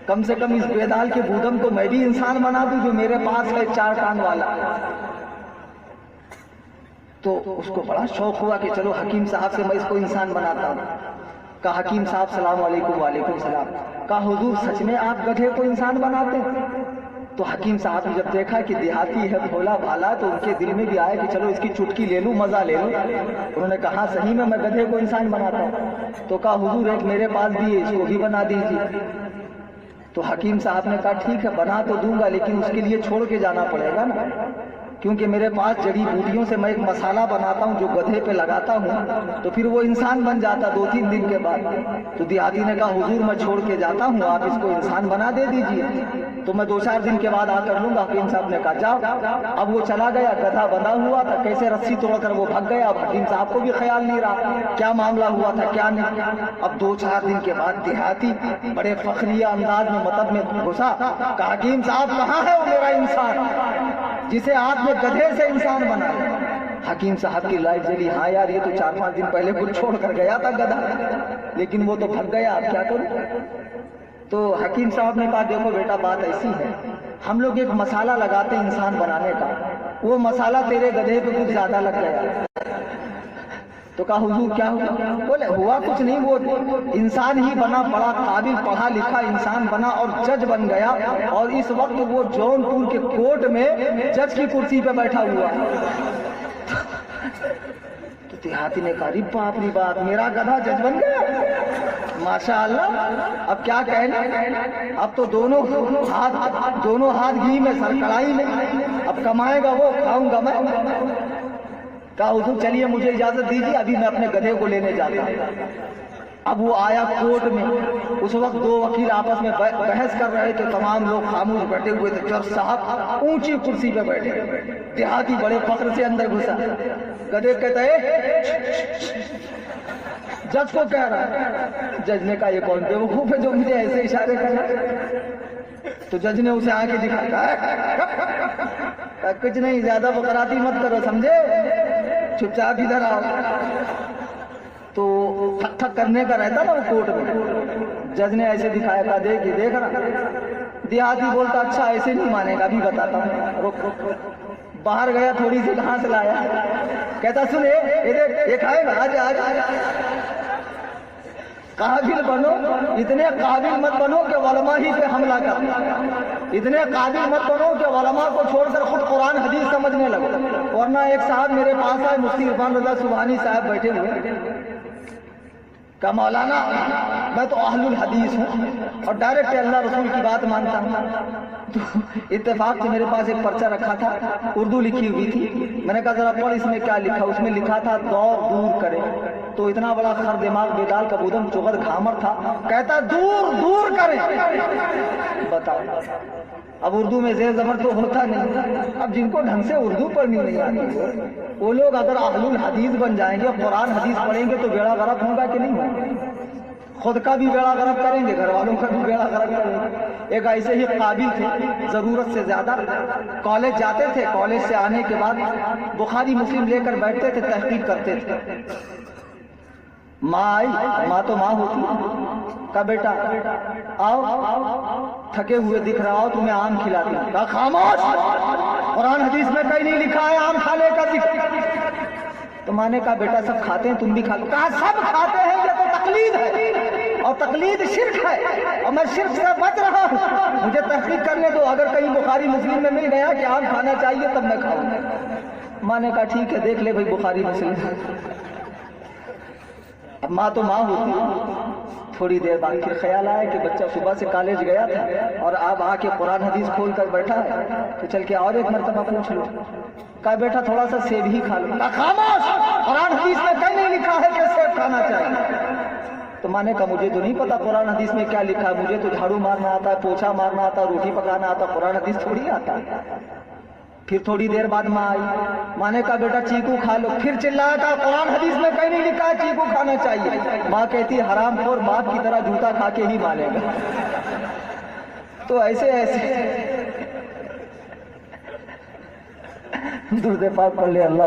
کم سے کم اس بیدال کے بودم کو میں بھی انسان بنا دوں جو میرے پاس ہے 4 کان والا۔ تو اس کو بڑا شوق ہوا کہ چلو حکیم صاحب سے میں اس کو انسان بناتا ہوں. کہا حکیم صاحب السلام علیکم. وعلیکم السلام. کہا حضور سچ میں آپ گدھے کو انسان بناتے ہیں؟ تو حکیم صاحب نے جب دیکھا کہ دیہاتی ہے بھولا بھالا تو ان کے دل میں بھی آیا کہ چلو اس کی چٹکی لے لوں, مزہ لے لوں. انہوں نے کہا صحیح میں گدھے کو انسان بناتا ہوں. تو کہا حضور ایک میرے پاس بھی ہے, اس کو بھی بنا دیجیے. تو حکیم صاحب نے کہا ٹھیک ہے بنا تو دوں گا, لیکن اس کے لیے چھوڑ کے جانا پڑے گا نا, کیونکہ میرے پاس جڑی بوٹیوں سے میں ایک مسالہ بناتا ہوں جو گدھے پہ لگاتا ہوں, تو پھر وہ انسان بن جاتا 2-3 دن کے بعد. تو دیہاتی نے کہا حضور میں چھوڑ کے جاتا ہوں, آپ اس کو انسان بنا دے دیجیے, تو میں 2-4 دن کے بعد آ کر لوں گا. حکیم صاحب نے کہا جاؤ. اب وہ چلا گیا, گدھا بندھا ہوا تھا, کیسے رسی توڑ کر وہ بھگ گیا. اب حکیم صاحب کو بھی خیال نہیں رہا کیا معاملہ ہوا تھا کیا نہیں. اب 2-4 دن کے بعد دیہاتی بڑے فخریہ انداز میں مطلب میں گھسا, کہا حکیم صاحب کہاں ہے وہ میرا انسان جسے آپ نے گدھے سے انسان بنایا. حکیم صاحب کی لائٹ جلی, ہاں یار یہ تو 4-5 دن پہلے کچھ چھوڑ کر گیا تھا گدھا, لیکن وہ تو بھگ گیا, اب کیا کروں. تو حکیم صاحب نے کہا دیکھو بیٹا بات ایسی ہے, ہم لوگ ایک مسالہ لگاتے ہیں انسان بنانے کا, وہ مسالہ تیرے گدھے پہ کچھ زیادہ لگ گیا. تو کہا حضور کیا ہوا؟ بولے ہوا کچھ نہیں, وہ انسان ہی بنا, بڑا قابل پڑھا لکھا انسان بنا اور جج بن گیا, اور اس وقت وہ جونپور کے کورٹ میں جج کی کرسی پہ بیٹھا ہوا. تو دیہاتی نے کہا باپ رے باپ, میرا گدھا جج بن گیا, ماشاء اللہ. اب کیا کہنا, اب تو دونوں ہاتھ گھی میں سر کڑائی میں, اب کمائے گا وہ, کھاؤں گا میں. کہا حضور چلیے مجھے اجازت دیجیے, ابھی میں اپنے گدھے کو لینے جاتا ہوں. اب وہ آیا کورٹ میں, اس وقت 2 وکیل آپس میں بحث کر رہے تھے, تمام لوگ خاموش بیٹھے ہوئے تھے. جج صاحب اونچی کرسی پہ بیٹھے, دیہاتی بڑے فخر سے اندر گھسا. گدھے کہتا ہے جج کو کہہ رہا ہے. جج نے کہا یہ کون بیوقوف ہے جو مجھے ایسے اشارے کر رہا ہے. تو جج نے اسے آ کے دکھایا, کچھ نہیں, زیادہ بکراتی مت کرو سمجھے, چپ چاپ ادھر آؤ. تو ٹھک ٹھک کرنے کا رہتا نا وہ کورٹ میں. جج نے ایسے دکھایا, کہا دیکھ رہا. دیہاتی بولتا اچھا ایسے نہیں مانے گا, ابھی بتاتا ہوں, رک. باہر گیا, تھوڑی سی گھاس لایا, کہتا سن یہ کھائے گا, آج قابل بنو, اتنے قابل مت بنو کہ علماء ہی پہ حملہ کر, اتنے قابل مت بنو کہ علماء کو چھوڑ کر خود قرآن حدیث سمجھنے لگو. ورنہ ایک صاحب میرے پاس آئے, مفتی عرفان رضا سبحانی صاحب بیٹھے ہوئے. کہا مولانا میں تو اہل الحدیث ہوں اور ڈائریکٹ اللہ رسول کی بات مانتا ہوں. تو اتفاق سے میرے پاس ایک پرچہ رکھا تھا, اردو لکھی ہوئی تھی. میں نے کہا ذرا پڑھ اس میں کیا لکھا. اس میں لکھا تھا دور دور کرے. تو اتنا بڑا خر دماغ بیدال کا بودم چغر گھامر تھا, کہتا دور دور کرے. بتاؤ, اب اردو میں زیر زبر تو ہوتا نہیں. اب جن کو ڈھنگ سے اردو پڑھنی نہیں آتی, وہ لوگ اگر اہل الحدیث بن جائیں گے, قرآن حدیث پڑھیں گے, تو بیڑا غرق ہوگا کہ نہیں ہوگا. خود کا بھی بیڑا غرق کریں گے, گھر والوں کا بھی بیڑا غرق کریں گے. ایک ایسے ہی قابل تھے, ضرورت سے زیادہ کالج جاتے تھے, کالج سے آنے کے بعد بخاری مسلم لے کر بیٹھتے تھے, تحقیق کرتے تھے. ماں آئی, ماں تو ماں ہوتی, کہا بیٹا آؤ, تھکے ہوئے دکھ رہا ہو, تمہیں آم کھلاتی. کہا خاموش, قرآن حدیث میں کہیں نہیں لکھا ہے آم کھانے کا ذکر. تو ماں نے کہا بیٹا سب کھاتے ہیں, تم بھی کھا لو. کہا سب کھاتے ہیں, یہ تو تقلید ہے, اور تقلید شرک ہے, اور میں شرک سے بچ رہا ہوں. مجھے تحقیق کرنے دو, اگر کہیں بخاری مسلم میں مل گیا کہ آم کھانا چاہیے تب میں کھاؤں. ماں نے کہا ٹھیک ہے دیکھ لے بھائی بخاری مسلم. اب ماں تو ماں ہوتی. تھوڑی دیر بعد پھر خیال آیا کہ بچہ صبح سے کالج گیا تھا اور اب آ کے قرآن حدیث کھول کر بیٹھا ہے, تو چل کے اور ایک مرتبہ پوچھ لو. کہا بیٹا تھوڑا سا سیب ہی کھا لو. کہا خاموش, قرآن حدیث میں کہیں نہیں لکھا ہے کہ سیب کھانا چاہیے. تو میں نے کہا مجھے تو نہیں پتا قرآن حدیث میں کیا لکھا ہے, مجھے تو جھاڑو مارنا آتا ہے, پوچھا مارنا آتا ہے, روٹی پکانا آتا, قرآن حدیث تھوڑی آتا ہے. پھر تھوڑی دیر بعد ماں آئی, ماں نے کہا بیٹا چیکو کھا لو. پھر چلایا, کہا قرآن حدیث میں کہیں نہیں لکھا ہے چیکو کھانا چاہیے. ماں کہتی حرام خور باپ کی طرح جوتا کھا کے ہی مانے گا. تو ایسے درود پاک پڑھ لے. اللہ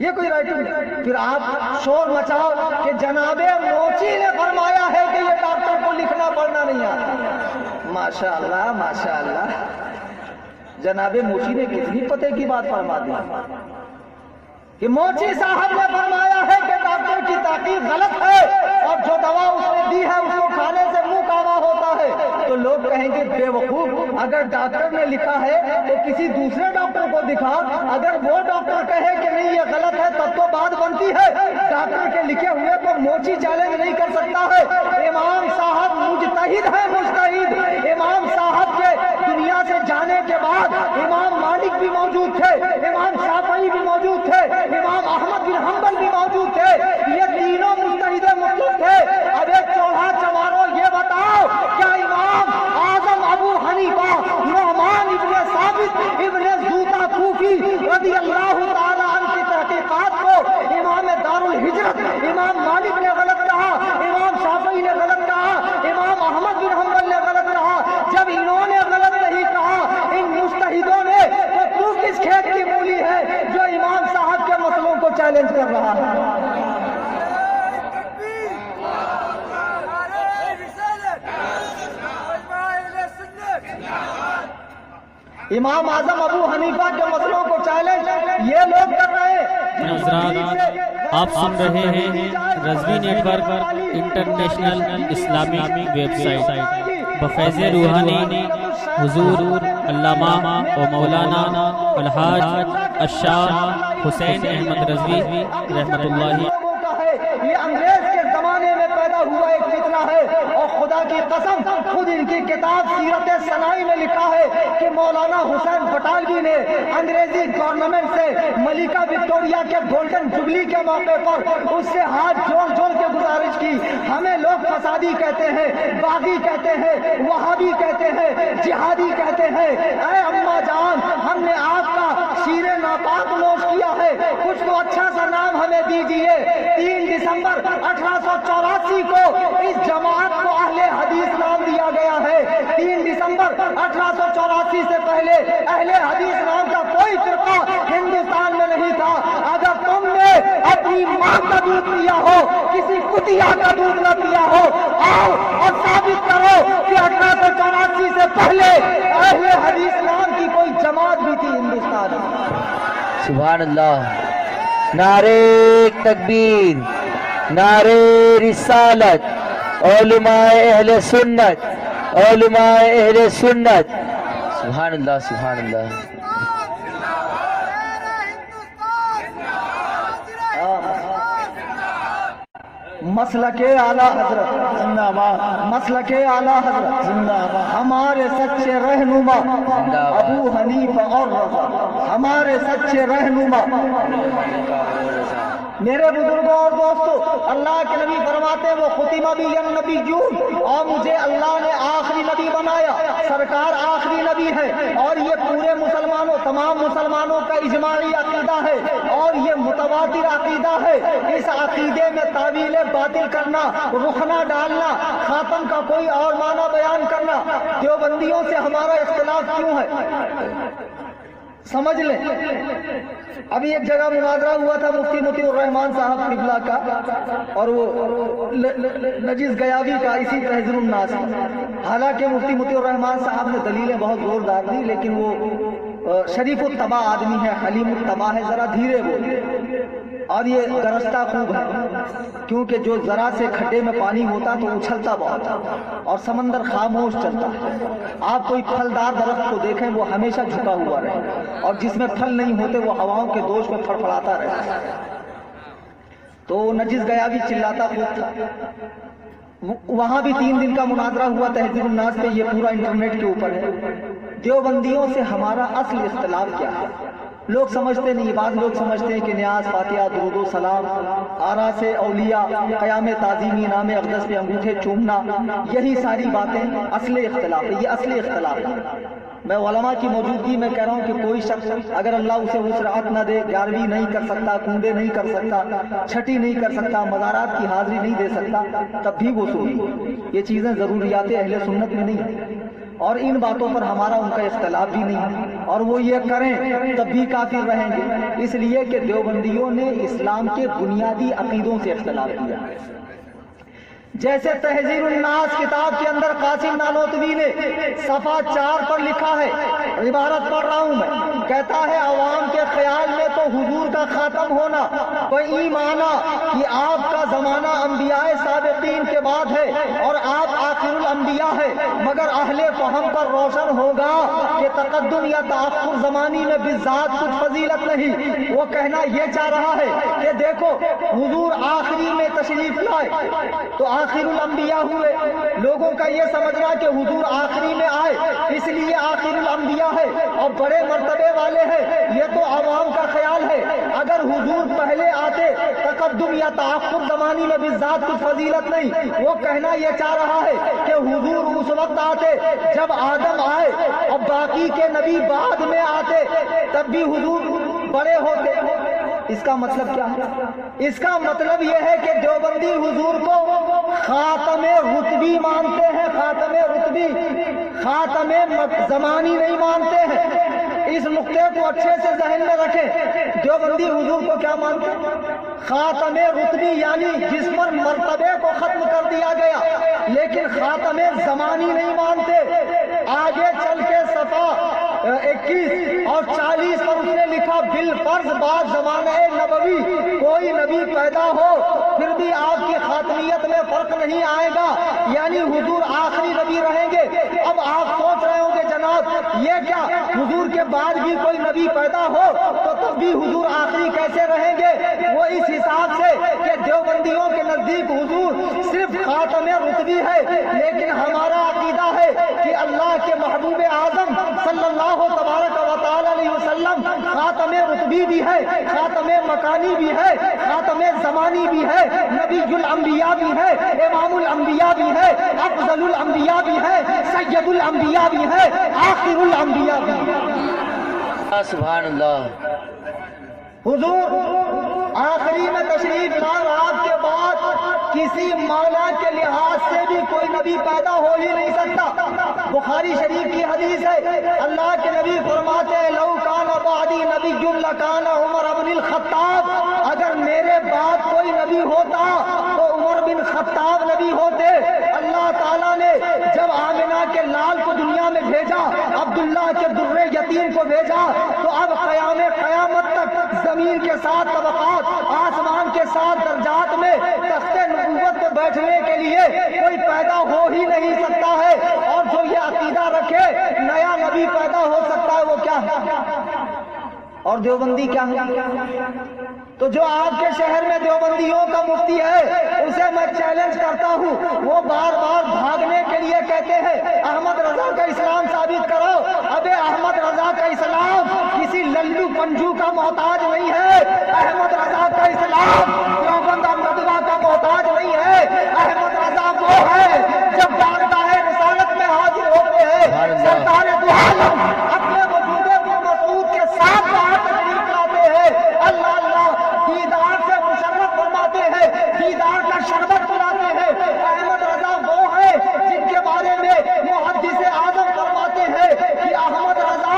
یہ کوئی رائٹنگ نہیں. پھر آپ شور مچاؤ کہ جناب موچی نے فرمایا ہے کہ یہ ڈاکٹر کو لکھنا پڑھنا نہیں آتا. ماشاء اللہ ماشاء اللہ، جناب موچی نے کتنی پتے کی بات فرما دی کہ موچی صاحب نے فرمایا ہے کہ ڈاکٹر کی تحقیق غلط ہے اور جو دوا اس نے دی ہے اس کو کھانے سے منہ کاوا ہوتا ہے. تو لوگ کہیں گے بے وقوف، اگر ڈاکٹر نے لکھا ہے تو کسی دوسرے ڈاکٹر کو دکھا. اگر وہ ڈاکٹر کہے کہ نہیں یہ غلط ہے تب تو بات بنتی ہے. ڈاکٹر کے لکھے ہوئے کو موچی چیلنج نہیں کر سکتا ہے. امام صاحب مجتہد ہے، مجتہد. امام صاحب کے دنیا سے جانے کے بعد امام مالک بھی موجود تھے، امام شافعی بھی موجود تھے، امام احمد بن حنبل بھی موجود تھے. یہ تینوں مجتہد مطلب تھے. اب ایک چوڑا چوارو یہ بتاؤ، کیا امام اعظم ابو حنیفہ نعمان ابن ثابت ابن زوطا کوفی رضی اللہ تعالی عنہ کی تحقیقات کو امام دار الہجرت امام مالک نے غلط کہا، امام شافعی نے غلط کہا، امام احمد بن حنبل نے غلط کہا؟ جب انہوں نے غلط نہیں کہا ان مجتہدوں نے، تو کس کھیت کی مولی ہے جو امام صاحب کے مسئلوں کو چیلنج کر رہا ہے؟ امام اعظم ابو حنیفہ کے مسئلوں کو چیلنج یہ لوگ کر رہے ہیں. حضرات آپ سن رہے ہیں Razvi network international Islamic website بفیض روحانی حضور علامہ و مولانا الحاج الشاہ حسین احمد رضوی رحمۃ اللہ. یہ انگریز کے زمانے میں پیدا ہوا ایک فتنہ ہے، اور خدا کی قسم خود ان کی کتاب سیرت ثنائی میں لکھا ہے کہ مولانا حسین بٹالوی نے انگریزی گورنمنٹ سے ملکہ وکٹوریہ کے گولڈن جبلی کے موقع پر اس سے ہاتھ جوڑ جوڑ کے گزارش کی. ہمیں لوگ فسادی کہتے ہیں، باغی کہتے ہیں، وہابی کہتے ہیں، جہادی کہتے ہیں. اے اماں جان، ہم نے آپ کا شیر ناپاک نوش کیا ہے، کچھ تو اچھا سا نام ہمیں دیجیے. 3 دسمبر 1884 کو اس جماعت کو اہل حدیث نام دیا گیا ہے. 3 دسمبر 1884 سے پہلے اہل حدیث نام کا کوئی فرقہ ہندوستان میں نہیں تھا. اگر تم نے اپنی ماں کا دودھ پیا ہو، کسی کتیا کا دودھ نہ پیا ہو، آؤ اور ثابت کرو کہ 1884 سے پہلے اہل حدیث نام کی کوئی جماعت بھی تھی ہندوستان میں. سبحان اللہ. نعرے تکبیر، نعرے رسالت، علماء اہل سنت، علماء اہل سنت. سبحان اللہ سبحان اللہ. مسلک اعلی حضرت زندہ باد، مسلک اعلی حضرت زندہ باد. ہمارے سچے رہنما ابو حنیفہ اور رضا، ہمارے سچے رہنما. میرے بزرگوں اور دوستو، اللہ کے نبی فرماتے وہ ختم بی النبیون، اور مجھے اللہ نے آخری نبی بنایا. سرکار آخری نبی ہے، اور یہ پورے مسلمانوں، تمام مسلمانوں کا اجماعی عقیدہ ہے، اور یہ متواتر عقیدہ ہے. اس عقیدے میں تعویل باطل کرنا، رخنا ڈالنا، خاتم کا کوئی اور معنی بیان کرنا، دیوبندیوں سے ہمارا اختلاف کیوں ہے؟ سمجھ لیں. ابھی ایک جگہ مناظرہ ہوا تھا مفتی مطیع الرحمان صاحب قبلہ کا اور وہ نجیز غیابی کا، اسی تحذیر الناس کا. حالانکہ مفتی مطیع الرحمان صاحب نے دلیلیں بہت زوردار دی، لیکن وہ شریف الطبع آدمی ہے، حلیم الطبع ہے، ذرا دھیرے بولے. اور یہ گرستہ خوب ہے، کیونکہ جو ذرا سے کھڈے میں پانی ہوتا تو اچھلتا بہت ہے، اور سمندر خاموش چلتا ہے. آپ کوئی پھلدار درخت کو دیکھیں وہ ہمیشہ جھکا ہوا رہے، اور جس میں پھل نہیں ہوتے وہ ہواؤں کے دوش میں پھڑپڑاتا رہتا ہے. تو نجیز غیابی چلاتا خوب تھا. وہاں بھی 3 دن کا مناظرہ ہوا تحذیر الناس پہ، یہ پورا انٹرنیٹ کے اوپر ہے. دیوبندیوں سے ہمارا اصل اختلاف کیا ہے؟ لوگ سمجھتے نہیں، بعض لوگ سمجھتے ہیں کہ نیاز، فاتحہ، درود و سلام، آرا سے اولیاء، قیام تعظیمی، نام اقدس پہ انگوٹھے چومنا، یہی ساری باتیں اصل اختلاف ہے. یہ اصل اختلاف ہے. میں علماء کی موجودگی میں کہہ رہا ہوں کہ کوئی شخص اگر اللہ اسے وسعت نہ دے، 11ویں نہیں کر سکتا، کنڈے نہیں کر سکتا، چھٹی نہیں کر سکتا، مزارات کی حاضری نہیں دے سکتا، تب بھی وہ سوئی. یہ چیزیں ضروریات اہل سنت میں نہیں ہیں، اور ان باتوں پر ہمارا ان کا اختلاف بھی نہیں ہے. اور وہ یہ کریں تب بھی کافر رہیں گے، اس لیے کہ دیوبندیوں نے اسلام کے بنیادی عقیدوں سے اختلاف کیا۔ جیسے تہذیب الناس کتاب کے اندر قاسم نانوتوی نے صفحہ 4 پر لکھا ہے، عبارت پڑھ رہا ہوں میں، کہتا ہے عوام کے خیال میں تو حضور کا خاتم ہونا کوئی معنی کہ آپ کا زمانہ انبیاء سابقین کے بعد ہے اور آپ آخر الانبیاء ہے، مگر اہل فہم پر روشن ہوگا کہ تقدم یا تاخر زمانی میں بالذات کچھ فضیلت نہیں۔ وہ کہنا یہ چاہ رہا ہے کہ دیکھو حضور آخری میں تشریف لائے تو آخر الانبیاء ہوئے، لوگوں کا یہ سمجھنا کہ حضور آخری میں آئے اس لیے آخر الانبیاء ہے اور بڑے مرتبے والے ہیں، یہ تو عوام کا خیال ہے۔ اگر حضور پہلے آتے تقدم یا تاخر زمانی میں بالذات کچھ فضیلت نہیں۔ وہ کہنا یہ چاہ رہا ہے کہ حضور اس وقت آتے جب آدم آئے اور باقی کے نبی بعد میں آتے تب بھی حضور بڑے ہوتے۔ اس کا مطلب کیا ہے؟ اس کا مطلب یہ ہے کہ دیوبندی حضور کو خاتم رتبی مانتے ہیں، خاتم رتبی، خاتم زمانی نہیں مانتے ہیں۔ اس نقطے کو اچھے سے ذہن میں رکھیں، دیوبندی حضور کو کیا مانتے ہیں؟ خاتم رتبی، یعنی جس پر مرتبے کو ختم کر دیا گیا، لیکن خاتم زمانی نہیں مانتے۔ آگے چل کے صفحہ 21 اور 40 پر اس نے لکھا بالفرض بعد زمانہ نبوی کوئی نبی پیدا ہو پھر بھی آپ کی خاتمیت میں فرق نہیں آئے گا، یعنی حضور آخری نبی رہیں گے۔ اب آپ سوچ رہے ہوں گے جناب یہ کیا، حضور کے بعد بھی کوئی نبی پیدا ہو تو تب بھی حضور آخری کیسے رہیں گے؟ وہ اس حساب سے کہ دیوبندیوں کے نزدیک حضور صرف خاتم رتبی ہے، لیکن ہمارا عقیدہ ہے کہ اللہ کے محبوب اعظم صلی اللہ تبارک و تعالی علیہ وسلم خاتم رتبی بھی ہے، خاتم مکانی بھی ہے، خاتم زمانی بھی ہے، نبی الانبیاء بھی ہے، امام الانبیاء بھی ہے، افضل الانبیاء بھی ہے، سید الانبیاء بھی ہے، آخر الانبیاء بھی ہے۔ سبحان اللہ۔ حضور آخری میں تشریف لائے، آپ کے بعد کسی مولا کے لحاظ سے بھی کوئی نبی پیدا ہو ہی نہیں سکتا۔ بخاری شریف کی حدیث ہے، اللہ کے نبی فرماتے ہیں لو کان بعدی نبی لکان عمر بن الخطاب، اگر میرے بعد کوئی نبی ہوتا تو عمر بن خطاب نبی ہوتے۔ اللہ تعالیٰ نے جب آمنہ کے لال کو دنیا میں بھیجا، عبداللہ کے در یتیم کو بھیجا، تو اب قیامت تک زمین کے ساتھ طبقات، آسمان کے ساتھ درجات میں تخت نبوت پہ بیٹھنے کے لیے کوئی پیدا ہو ہی نہیں سکتا ہے۔ اور جو یہ عقیدہ رکھے نیا نبی پیدا ہو سکتا ہے وہ کیا ہے؟ اور دیوبندی کیا ہے؟ تو جو آپ کے شہر میں دیوبندیوں کا مفتی ہے اسے میں چیلنج کرتا ہوں، وہ بار بار بھاگنے کے لیے کہتے ہیں احمد رضا کا اسلام ثابت کرو۔ ابے احمد رضا کا اسلام کسی للو پنجو کا محتاج نہیں ہے، احمد رضا کا اسلام دیوبند احمدیہ کا محتاج نہیں ہے۔ احمد رضا وہ ہے جب بارگاہ رسالت میں حاضر ہوتے ہیں سرکار دو عالم اپنے وجود مسعود کے ساتھ باہر تشریف لاتے ہیں، اللہ اللہ دیدار سے مشرف فرماتے ہیں، دیدار کا شربت پلاتے ہیں۔ احمد رضا وہ ہے جن کے بارے میں محدث اعظم فرماتے ہیں کہ احمد رضا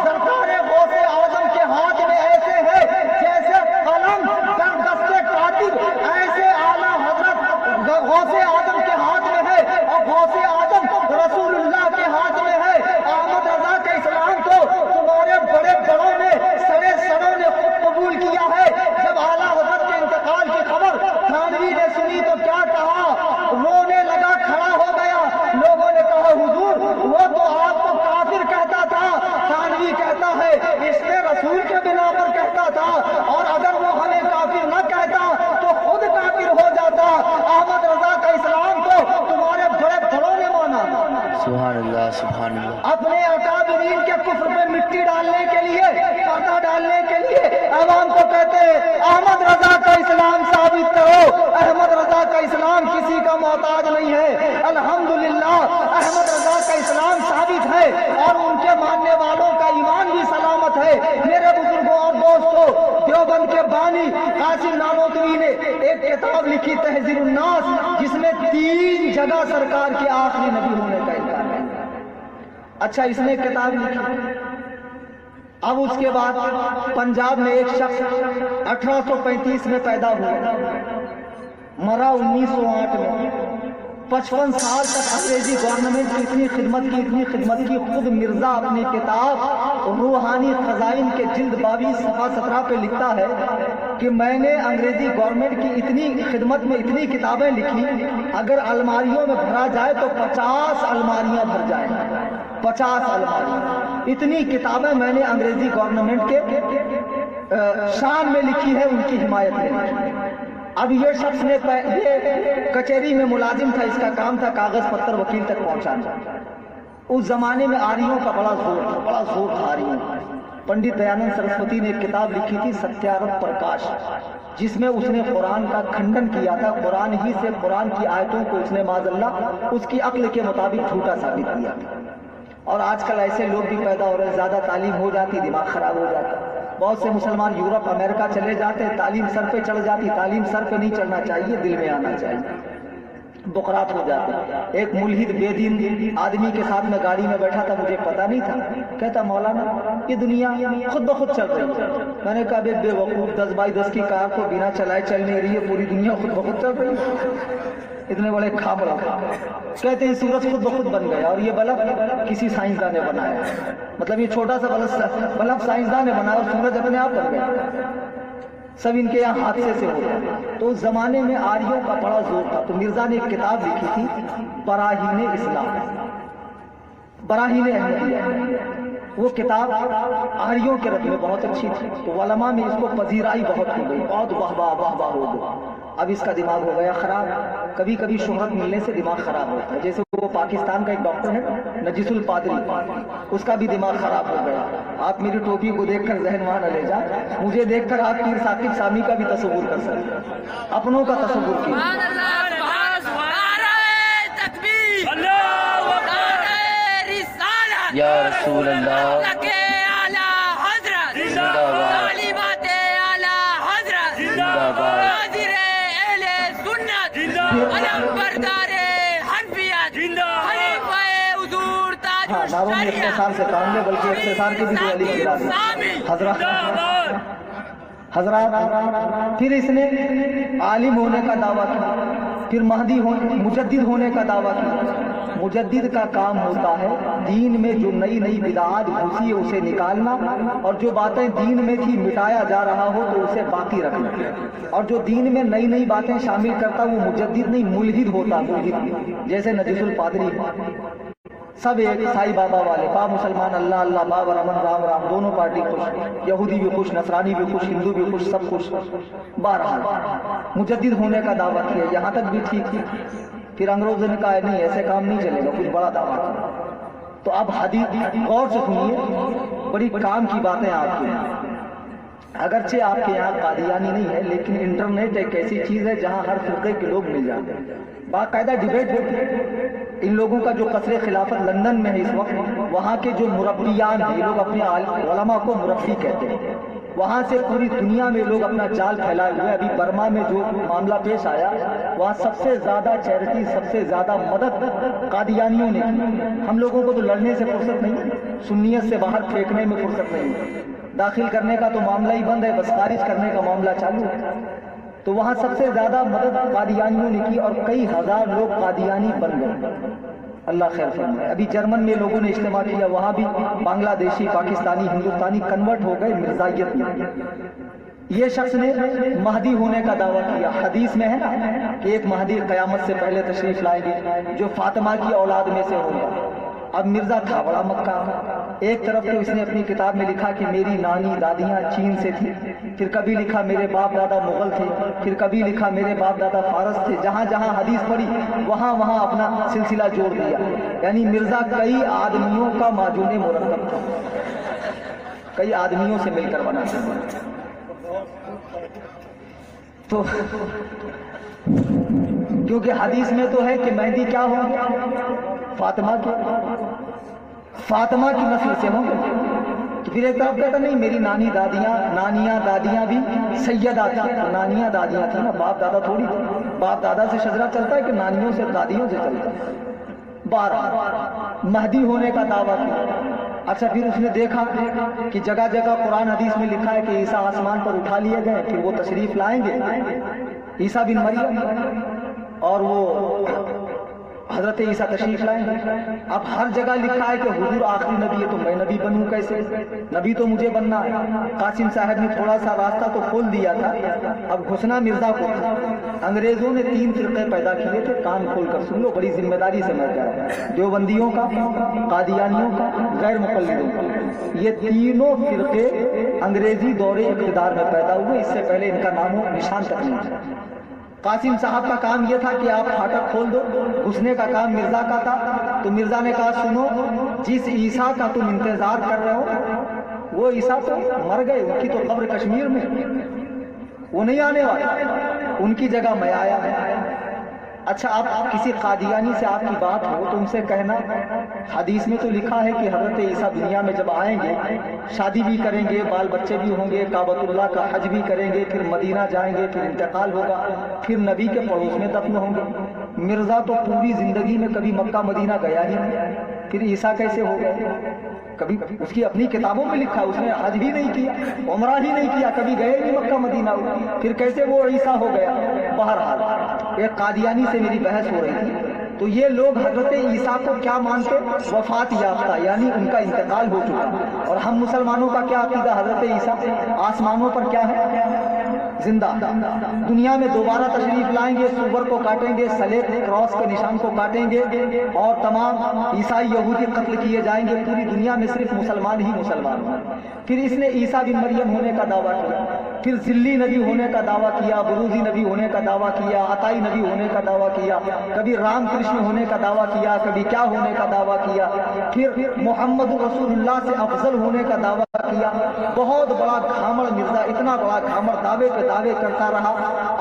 سرکار غوث اعظم کے ہاتھ میں ایسے ہے جیسے قلم در دست کاتب، ایسے اعلیٰ حضرت غوث اعظم کے ہاتھ میں ہے اور غوث اعظم رسول اللہ کے ہاتھ میں ہے۔ احمد رضا کا اسلام تو تمہارے بڑے بڑوں نے سڑے سڑوں نے خود قبول کیا ہے۔ جب اعلیٰ حضرت کے انتقال کی خبر تھانوی نے سنی تو کیا کہا، رونے لگا، کھڑا ہو گیا۔ لوگوں نے کہا حضور وہ تو آپ کو کافر کہتا تھا، تھانوی کہتا ہے اس نے رسول کے بنا پر کہتا تھا، اور اگر وہ ہمیں کافر نہ کہتا تو خود کافر ہو جاتا۔ احمد رضا کا اسلام تو تمہارے بڑے بڑوں نے مانا۔ سبحان اللہ، سبحان اللہ۔ اپنے اکابرین کے کفر پہ مٹی ڈالنے کے لیے، پردہ ڈالنے کے لیے عوام کو کہتے ہیں احمد رضا کا اسلام ثابت کرو۔ احمد رضا کا اسلام کسی کا محتاج نہیں ہے۔ الحمدللہ احمد رضا کا اسلام ثابت ہے اور ان کے ماننے والوں کا ایمان بھی سلامت ہے۔ میرے بزرگوں اور دوستوں، دیوبند کے بانی قاسم نانوتوی نے ایک کتاب لکھی تہذیب الناس، جس میں 3 جگہ سرکار کے آخری نبی ہونے کا انکار ہے۔ اچھا اس نے کتاب لکھی اب اس کے بعد پنجاب میں ایک شخص 1835 میں پیدا ہوا، مرا 1908 میں، 55 سال تک انگریزی گورنمنٹ کی اتنی خدمت کی، خود مرزا اپنی کتاب روحانی خزائن کے جلد 22 صفحہ 17 پہ لکھتا ہے کہ میں نے انگریزی گورنمنٹ کی اتنی خدمت میں اتنی کتابیں لکھی، اگر الماریوں میں بھرا جائے تو 50 الماریاں بھر جائیں، 50 الماریاں، اتنی کتابیں میں نے انگریزی گورنمنٹ کے شان میں لکھی ہے، ان کی حمایت میں۔ اب یہ شخص نے یہ کچہری میں ملازم تھا، اس کا کام تھا کاغذ پتر وکیل تک پہنچانا۔ اس زمانے میں آریوں کا بڑا زور تھا آریوں۔ پنڈت دیانند سرسوتی نے ایک کتاب لکھی تھی ستیارتھ پرکاش، جس میں اس نے قرآن کا کھنڈن کیا تھا، قرآن ہی سے قرآن کی آیتوں کو اس نے معاذ اللہ اس کی عقل کے مطابق جھوٹا ثابت کیا۔ اور آج کل ایسے لوگ بھی پیدا ہو رہے، زیادہ تعلیم ہو جاتی دماغ خراب ہو جاتا۔ بہت سے مسلمان یورپ امریکہ چلے جاتے، تعلیم سر پہ چڑھ جاتی، تعلیم سر پہ نہیں چڑھنا چاہیے، دل میں آنا چاہیے، بقرات ہو جاتے۔ ایک ملحد بے دین آدمی کے ساتھ میں گاڑی میں بیٹھا تھا، مجھے پتا نہیں تھا، کہتا مولانا یہ دنیا خود بخود چل رہی ہے۔ میں نے کہا بے وقوف، 10x10 کی کار کو بنا چلائے چل نہیں رہی ہے، پوری دنیا خود بخود چل رہی ہے، اتنے بڑے خواب رکھا۔ کہتے ہیں سورج خود بخود بن گیا، اور یہ بلب کسی سائنسدان نے بنایا، مطلب یہ چھوٹا سا بلب سائنسدان نے بنایا اور سورج اپنے آپ بن گیا، سب ان کے یہاں حادثے سے ہو گیا۔ تو اس زمانے میں آریوں کا بڑا زور تھا، تو مرزا نے ایک کتاب لکھی تھی براہین اسلام، براہین احمدیہ۔ وہ کتاب آریوں کے رد میں بہت اچھی تھی، تو علماء میں اس کو پذیرائی بہت ہو گئی، بہت واہ ہو گئی۔ اب اس کا دماغ ہو گیا خراب، کبھی کبھی شہرت ملنے سے دماغ خراب ہوتا ہے، جیسے وہ پاکستان کا ایک ڈاکٹر ہے نجیس الپادری، اس کا بھی دماغ خراب ہو گیا۔ آپ میری ٹوپی کو دیکھ کر ذہن وہاں نہ لے جائیں، مجھے دیکھ کر آپ پیر ثاقب سامی کا بھی تصور کر سکتے ہیں، اپنوں کا تصور کیجیے۔ یا رسول اللہ ناروں میں اختصار سے کام لے، بلکہ اختصار کی بھی دعالی کی حضرات۔ پھر اس نے عالم ہونے کا دعویٰ کیا، پھر مہدی مجدد ہونے کا دعویٰ کیا۔ مجدد کا کام ہوتا ہے دین میں جو نئی بدعات گھسی ہے اسے نکالنا، اور جو باتیں دین میں تھی مٹایا جا رہا ہو تو اسے باقی رکھنا، اور جو دین میں نئی باتیں شامل کرتا وہ مجدد نہیں ملحد ہوتا، ملحد جیسے نجیس الپادری۔ سب ایک سائی بابا والے، با مسلمان اللہ اللہ، باب رمن رام رام، دونوں پارٹی خوش، یہودی بھی خوش، نصرانی بھی خوش، ہندو بھی خوش، سب خوش۔ بہرحال مجدد ہونے کا دعویٰ کیا، یہاں تک بھی ٹھیک تھی۔ پھر انگریزوں نے کہا نہیں ایسے کام نہیں چلے گا، کچھ بڑا دعویٰ کیا۔ تو اب حدیث غور سے سنیے، بڑی کام کی باتیں آپ کی۔ اگرچہ آپ کے یہاں قادیانی نہیں ہے، لیکن انٹرنیٹ ایک ایسی چیز ہے جہاں ہر فرقے کے لوگ مل جاتے ہیں، باقاعدہ ڈیبیٹ ہوتی ہے۔ ان لوگوں کا جو قصر خلافت لندن میں ہے اس وقت، وہاں کے جو مربیان ہیں، یہ لوگ اپنے علماء کو مربی کہتے ہیں، وہاں سے پوری دنیا میں لوگ اپنا جال پھیلائے ہوئے۔ ابھی برما میں جو معاملہ پیش آیا، وہاں سب سے زیادہ چیریٹی، سب سے زیادہ مدد قادیانیوں نے کی۔ ہم لوگوں کو تو لڑنے سے فرصت نہیں، سنیت سے باہر پھینکنے میں فرصت نہیں، داخل کرنے کا تو معاملہ ہی بند ہے، بس خارج کرنے کا معاملہ چالو ہے۔ تو وہاں سب سے زیادہ مدد قادیانیوں نے کی، اور کئی ہزار لوگ قادیانی بن گئے، اللہ خیر فرمائے۔ ابھی جرمن میں لوگوں نے اجتماع کیا، وہاں بھی بنگلہ دیشی، پاکستانی، ہندوستانی کنورٹ ہو گئے مرزائیت میں۔ یہ شخص نے مہدی ہونے کا دعویٰ کیا۔ حدیث میں ہے نا کہ ایک مہدی قیامت سے پہلے تشریف لائے گے جو فاطمہ کی اولاد میں سے ہوگا۔ اب مرزا تھا بڑا مکہ، ایک طرف تو اس نے اپنی کتاب میں لکھا کہ میری نانی دادیاں چین سے تھی، پھر کبھی لکھا میرے باپ دادا مغل تھے، پھر کبھی لکھا میرے باپ دادا فارس تھے۔ جہاں جہاں حدیث پڑھی وہاں وہاں اپنا سلسلہ جوڑ دیا، یعنی مرزا کئی آدمیوں کا ماجون مرکب تھا، کئی آدمیوں سے مل کر بنا تھا۔ تو کیونکہ حدیث میں تو ہے کہ مہدی کیا ہوں گے، فاطمہ کی نسل سے ہوں گے۔ تو پھر ایک طرف کہتا نہیں میری نانیاں دادیاں بھی سیدہ تھیں، نانیاں دادیاں تھیں نا، باپ دادا تھوڑی تھے، باپ دادا سے شجرہ چلتا ہے کہ نانیوں سے دادیوں سے چلتا ہے۔ 12 مہدی ہونے کا دعویٰ کیا، اچھا پھر اس نے دیکھا کہ جگہ جگہ قرآن حدیث میں لکھا ہے کہ عیسیٰ آسمان پر اٹھا لیے گئے، پھر وہ تشریف لائیں گے عیسیٰ بن مریم، اور وہ حضرت عیسیٰ تشریف لائیں گے۔ اب ہر جگہ لکھا ہے کہ حضور آخری نبی ہے، تو میں نبی بنوں کیسے؟ نبی تو مجھے بننا ہے۔ قاسم صاحب نے تھوڑا سا راستہ تو کھول دیا تھا، اب گھسنا مرزا کو تھا۔ انگریزوں نے 3 فرقے پیدا کیے تھے، کان کھول کر سن لو، بڑی ذمہ داری سے میں کہہ رہا ہوں، دیوبندیوں کا، قادیانیوں کا، غیر مقلدوں کا۔ یہ تینوں فرقے انگریزی دور اقتدار میں پیدا ہوئے، اس سے پہلے ان کا نام و نشان تک نہیں تھا۔ قاسم صاحب کا کام یہ تھا کہ آپ پھاٹک کھول دو، گھسنے کا کام مرزا کا تھا۔ تو مرزا نے کہا سنو، جس عیسیٰ کا تم انتظار کر رہے ہو وہ عیسیٰ تو مر گئے، ان کی تو قبر کشمیر میں، وہ نہیں آنے والا، ان کی جگہ میں آیا ہے۔ اچھا آپ کسی قادیانی سے آپ کی بات ہو تو ان سے کہنا حدیث میں تو لکھا ہے کہ حضرت عیسیٰ دنیا میں جب آئیں گے شادی بھی کریں گے، بال بچے بھی ہوں گے، کعبۃ اللہ کا حج بھی کریں گے، پھر مدینہ جائیں گے، پھر انتقال ہوگا، پھر نبی کے پڑوس میں دفن ہوں گے۔ مرزا تو پوری زندگی میں کبھی مکہ مدینہ گیا ہی نہیں، پھر عیسیٰ کیسے ہو گئے؟ کبھی اس کی اپنی کتابوں میں لکھا، اس نے حج بھی نہیں کیا، عمرہ ہی نہیں کیا، کبھی گئے نہیں مکہ مدینہ، پھر کیسے وہ عیسیٰ ہو گیا؟ بہرحال ایک قادیانی سے میری بحث ہو رہی تھی، تو یہ لوگ حضرت عیسیٰ کو کیا مانتے؟ وفات یافتہ، یعنی ان کا انتقال ہو چکا۔ اور ہم مسلمانوں کا کیا عقیدہ؟ حضرت عیسیٰ آسمانوں پر کیا ہے؟ زندہ، دنیا میں دوبارہ تشریف لائیں گے، سور کو کاٹیں گے، سلیب کراس کے نشان کو کاٹیں گے، اور تمام عیسائی یہودی قتل کیے جائیں گے، پوری دنیا میں صرف مسلمان ہی مسلمان ہیں۔ پھر اس نے عیسیٰ بن مریم ہونے کا دعویٰ کیا، پھر ذلی نبی ہونے کا دعویٰ کیا، بروزی نبی ہونے کا دعویٰ کیا، عطائی نبی ہونے کا دعویٰ کیا، کبھی رام کرشن ہونے کا دعویٰ کیا، کبھی کیا ہونے کا دعویٰ کیا، پھر محمد رسول اللہ سے افضل ہونے کا دعویٰ کیا۔ بہت بڑا گھامڑ مرزا، اتنا بڑا گھامڑ دعوے پہ دعوے کرتا رہا۔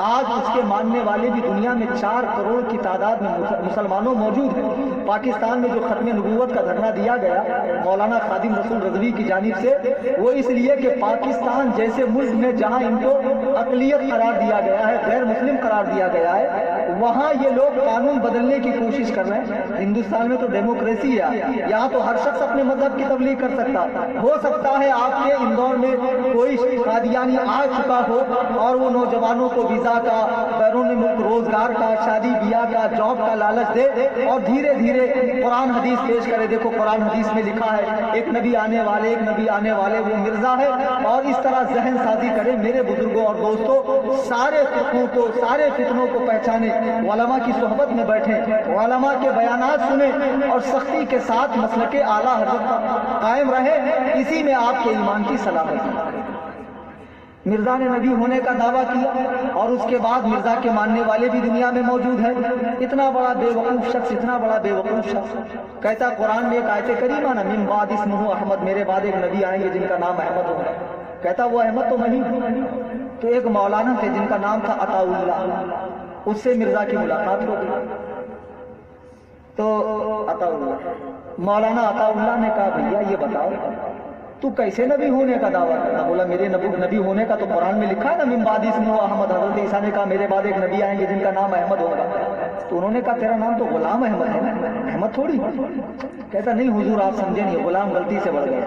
آج اس کے ماننے والے بھی دنیا میں 4 کروڑ کی تعداد میں مسلمانوں موجود ہیں۔ پاکستان میں جو ختم نبوت کا دھرنا دیا گیا مولانا خادم رسول رضوی کی جانب سے، وہ اس لیے کہ پاکستان جیسے ملک میں جہاں ان کو اقلیت قرار دیا گیا ہے، غیر مسلم قرار دیا گیا ہے، وہاں یہ لوگ قانون بدلنے کی کوشش کر رہے ہیں۔ ہندوستان میں تو ڈیموکریسی ہے، یہاں تو ہر شخص اپنے مذہب کی تبلیغ کر سکتا۔ ہو سکتا ہے آپ کے اندور میں کوئی قادیانی آ چکا ہو اور وہ نوجوانوں کو ویزا کا، بیرون ملک روزگار کا، شادی بیاہ کا، جاب کا لالچ دے اور دھیرے دھیرے قرآن حدیث پیش کرے۔ دیکھو قرآن حدیث میں لکھا ہے ایک نبی آنے والے، ایک نبی آنے والے، وہ مرزا ہے، اور اس طرح ذہن سازی کرے۔ میرے بزرگوں اور دوستوں، سارے فرقوں کو، سارے فتنوں کو پہچانے، علماء کی صحبت میں بیٹھیں، علماء کے بیانات سنیں اور سختی کے ساتھ مسلک اعلیٰ حضرت پر قائم رہے، اسی میں آپ کے ایمان کی سلامتی۔ مرزا نے نبی ہونے کا دعویٰ کیا، اور اس کے بعد مرزا کے ماننے والے بھی دنیا میں موجود ہیں۔ اتنا بڑا بے وقوف شخص، اتنا بڑا بے وقوف شخص کہتا قرآن میں ایک آیت کریمہ نا، من بعد اسمہ احمد، میرے بعد ایک نبی آئیں گے جن کا نام احمد ہوگا۔ کہتا وہ احمد تو نہیں ہوں۔ تو ایک مولانا تھے جن کا نام تھا عطا اللہ، اس سے مرزا کی ملاقات ہو گئی۔ تو عطا اللہ، مولانا عطا اللہ نے کہا بھیا یہ بتاؤ تو کیسے نبی ہونے کا دعویٰ کرتا؟ بولا میرے نبی ہونے کا تو قرآن میں لکھا ہے نا، من بعد اسمہ احمد۔ حضرت عیسیٰ نے کہا میرے بعد ایک نبی آئیں گے جن کا نام احمد ہوگا۔ تو انہوں نے کہا تیرا نام تو غلام احمد ہے نا، احمد تھوڑی۔ کہتا نہیں حضور آپ سمجھے نہیں، غلام غلطی سے بڑھ گیا،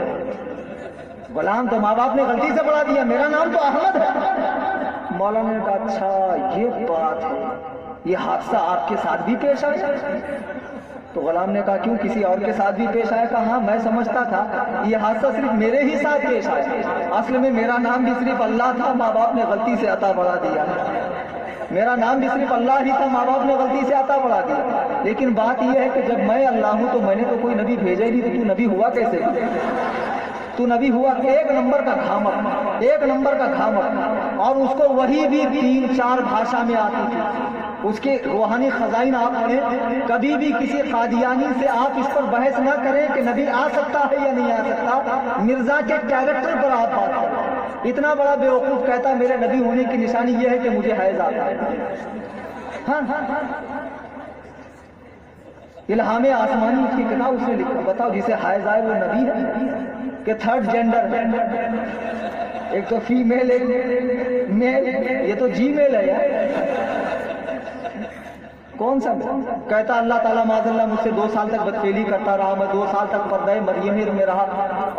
غلام تو ماں باپ نے غلطی سے بڑھا دیا، میرا نام تو احمد ہے۔ مولانا نے کہا اچھا یہ بات ہے، یہ حادثہ آپ کے ساتھ بھی پیش آیا؟ تو غلام نے کہا کیوں، کسی اور کے ساتھ بھی پیش آیا؟ کہا ہاں میں سمجھتا تھا یہ حادثہ صرف میرے ہی ساتھ پیش آیا، اصل میں میرا نام بھی صرف اللہ تھا، ماں باپ نے غلطی سے عطا بڑھا دیا۔ میرا نام بھی صرف اللہ ہی تھا، ماں باپ نے غلطی سے عطا بڑھا دیا۔ لیکن بات یہ ہے کہ جب میں اللہ ہوں تو میں نے تو کوئی نبی بھیجا ہی نہیں، تو نبی ہوا کیسے؟ تو نبی ہوا ایک نمبر کا گھامر، ایک نمبر کا گھامر، اور اس کو وہی بھی 3-4 بھاشا میں آتی تھی۔ اس کے روحانی خزائن آپ پڑھیں، کبھی بھی کسی قادیانی سے آپ اس پر بحث نہ کریں کہ نبی آ سکتا ہے یا نہیں آ سکتا، مرزا کے کیریکٹر پر آپ بات کریں۔ اتنا بڑا بیوقوف کہتا میرے نبی ہونے کی نشانی یہ ہے کہ مجھے حیض آتا ہے۔ ہاں الہام آسمانی کی کتاب اس نے لکھا، بتاؤ جسے حیض آئے وہ نبی ہے کہ تھرڈ جینڈر ہے؟ ایک تو فیمیل، ایک میل، یہ تو جی میل ہے یار۔ کون سا؟ کہتا اللہ تعالیٰ معاذ اللہ مجھ سے 2 سال تک بدفعلی کرتا رہا، میں 2 سال تک پردہ مریم میں رہا،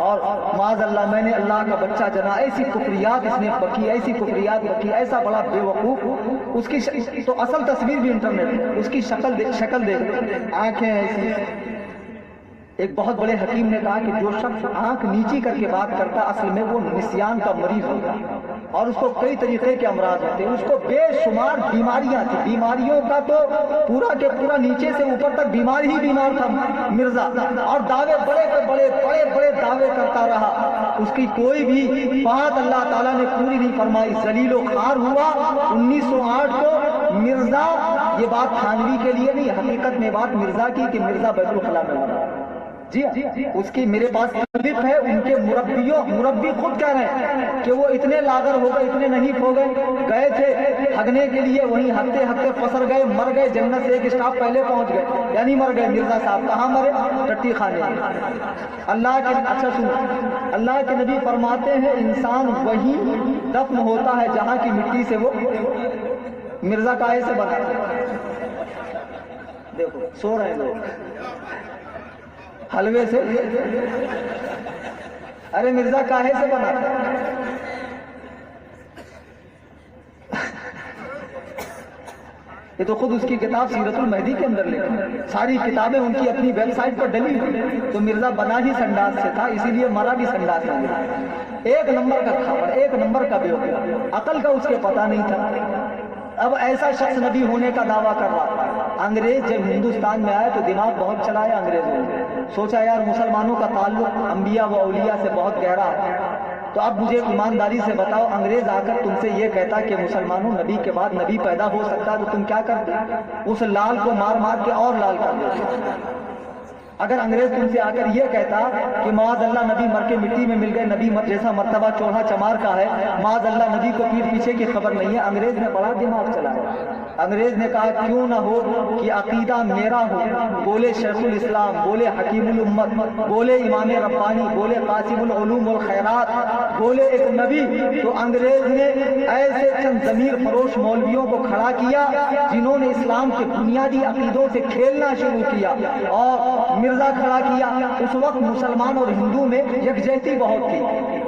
اور معاذ اللہ میں نے اللہ کا بچہ جنا۔ ایسی کفریات اس نے بکی، ایسی کفریات بکی، ایسا بڑا بے وقوف۔ اس کی تو اصل تصویر بھی انٹرنیٹ میں، اس کی شکل دیکھ، آنکھیں ایسی۔ ایک بہت بڑے حکیم نے کہا کہ جو شخص آنکھ نیچی کر کے بات کرتا اصل میں وہ نسیان کا مریض ہوتا، اور اس کو کئی طریقے کے امراض ہوتے ہیں، اس کو بے شمار بیماریاں تھیں، بیماریوں کا تو پورا کے پورا نیچے سے اوپر تک بیمار ہی بیمار تھا مرزا، اور دعوے بڑے دعوے کرتا رہا، اس کی کوئی بھی بات اللہ تعالیٰ نے پوری نہیں فرمائی، ذلیل و خوار ہوا۔ 1908 کو مرزا، یہ بات تھانوی کے لیے نہیں، حقیقت میں بات مرزا کی کہ مرزا بیت الخلا میں مرا۔ جی اس کی میرے پاس کلپ ہے، ان کے مربی خود کہہ رہے ہیں کہ وہ اتنے لاغر ہو گئے، اتنے نحیف ہو گئے تھے ہگنے کے لیے، وہیں ہگتے پسر گئے، مر گئے، جنت سے ایک اسٹاپ پہلے پہنچ گئے، یعنی مر گئے۔ مرزا صاحب کہاں مرے؟ ٹٹی خانے۔ اللہ کے اچھا سنو، اللہ کے نبی فرماتے ہیں انسان وہی دفن ہوتا ہے جہاں کی مٹی سے وہ مرزا کائے سے بنا۔ دیکھو سو رہے ہیں لوگ حلوے سے، ارے مرزا کاہے سے بنا تھا؟ یہ تو خود اس کی کتاب سیرت المہدی کے اندر لکھی، ساری کتابیں ان کی اپنی ویب سائٹ پر ڈلی ہوئی۔ تو مرزا بنا ہی سنڈاس سے تھا، اسی لیے مرا بھی سنڈاس میں گیا۔ ایک نمبر کا کھاپڑ، ایک نمبر کا بیوقوف، عقل کا اس کے پتہ نہیں تھا۔ اب ایسا شخص نبی ہونے کا دعویٰ کر رہا۔ انگریز جب ہندوستان میں آئے تو دماغ بہت چلایا انگریزوں نے، سوچا یار مسلمانوں کا تعلق انبیاء و اولیاء سے بہت گہرا ہے، تو اب مجھے ایمانداری سے بتاؤ، انگریز آ کر تم سے یہ کہتا کہ مسلمانوں نبی کے بعد نبی پیدا ہو سکتا ہے تو تم کیا کرتے؟ اس لال کو مار مار کے اور لال کر دیتے۔ اگر انگریز تم سے آ کر یہ کہتا کہ معاذ اللہ نبی مر کے مٹی میں مل گئے، نبی جیسا مرتبہ چوڑا چمار کا ہے، معاذ اللہ نبی کو پیٹ پیچھے کی خبر نہیں ہے، انگریز نے بڑا دماغ چلایا۔ انگریز نے کہا کیوں نہ ہو کہ عقیدہ میرا ہو، بولے شیخ الاسلام، بولے حکیم الامت، بولے امام ربانی، بولے قاسم العلوم والخیرات، بولے ایک نبی۔ تو انگریز نے ایسے چند ضمیر فروش مولویوں کو کھڑا کیا جنہوں نے اسلام کے بنیادی عقیدوں سے کھیلنا شروع کیا، اور مرزا کھڑا کیا۔ اس وقت مسلمان اور ہندو میں یکجہتی بہت تھی،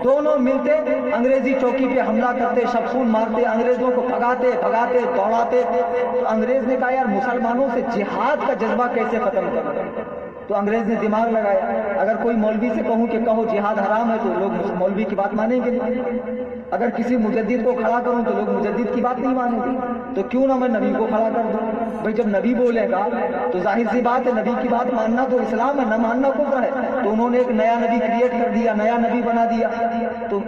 دونوں ملتے انگریزی چوکی پہ حملہ کرتے، شبخون مارتے، انگریزوں کو بھگاتے دوڑاتے۔ تو انگریز نے کہا یار مسلمانوں سے جہاد کا جذبہ کیسے ختم کریں؟ تو انگریز نے دماغ لگایا، اگر کوئی مولوی سے کہوں کہ کہو جہاد حرام ہے تو لوگ مولوی کی بات مانیں گے نہیں، اگر کسی مجدد کو کھڑا کروں تو لوگ مجدد کی بات نہیں مانیں گے، تو کیوں نہ میں نبی کو کھڑا کر دوں؟ بھئی جب نبی بولے گا تو ظاہر سی بات ہے نبی کی بات ماننا تو اسلام ہے، نہ ماننا کفر ہے۔ تو انہوں نے ایک نیا نبی کریٹ کر دیا، نیا نبی بنا دیا۔ تو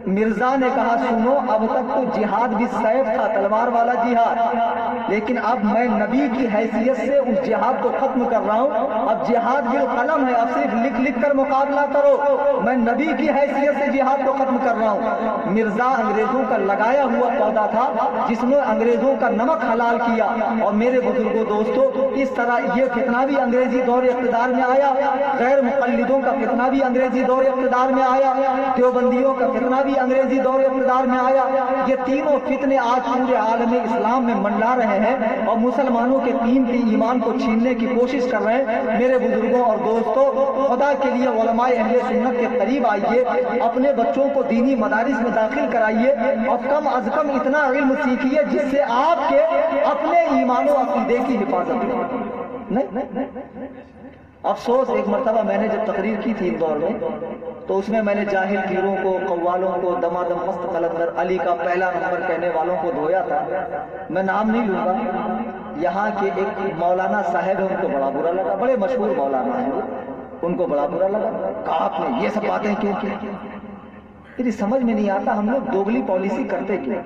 مرزا نے کہا سنو، اب تک تو جہاد بھی سیف تھا، تلوار والا جہاد، لیکن اب میں نبی کی حیثیت سے اس جہاد کو ختم کر رہا ہوں، اب جہاد بالقلم ہے، اب صرف لکھ کر مقابلہ کرو، میں نبی کی حیثیت سے جہاد کو ختم کر رہا ہوں۔ مرزا انگریزوں کا لگایا ہوا پودا تھا جس نے انگریزوں کا نمک حلال کیا، اور میرے بزرگوں دوستوں اس طرح یہ فتنہ بھی انگریزی دور اقتدار میں آیا، غیر مقلدوں کا فتنہ بھی انگریزی دور اقتدار میں آیا، دیوبندیوں کا فتنہ بھی انگریزی دور اقتدار میں آیا۔ یہ تینوں فتنے آج پورے عالم اسلام میں منڈلا رہے ہیں اور مسلمانوں کے قیمتی ایمان کو چھیننے کی کوشش کر رہے ہیں۔ میرے بزرگوں اور دوستوں، خدا کے لیے علماء اہل سنت کے قریب آئیے، اپنے بچوں کو دینی مدارس میں داخل کرائیے، اور کم از کم اتنا علم سیکھیے جس سے آپ کے اپنے ایمان و عقیدے کی حفاظت ہو۔ نہیں افسوس، ایک مرتبہ میں نے جب تقریر کی تھی ان دور میں تو اس میں نے جاہل پیروں کو، قوالوں کو، دمادم مست قلندر علی کا پہلا نمبر کہنے والوں کو دھویا تھا۔ میں نام نہیں لوں گا، یہاں کے ایک مولانا صاحب ہیں، ان کو بڑا برا لگا، بڑے مشہور مولانا ہیں، ان کو بڑا برا لگا، کہا آپ نے یہ سب باتیں کیوں کی؟ میری سمجھ میں نہیں آتا ہم لوگ دوگلی پالیسی کرتے کیوں؟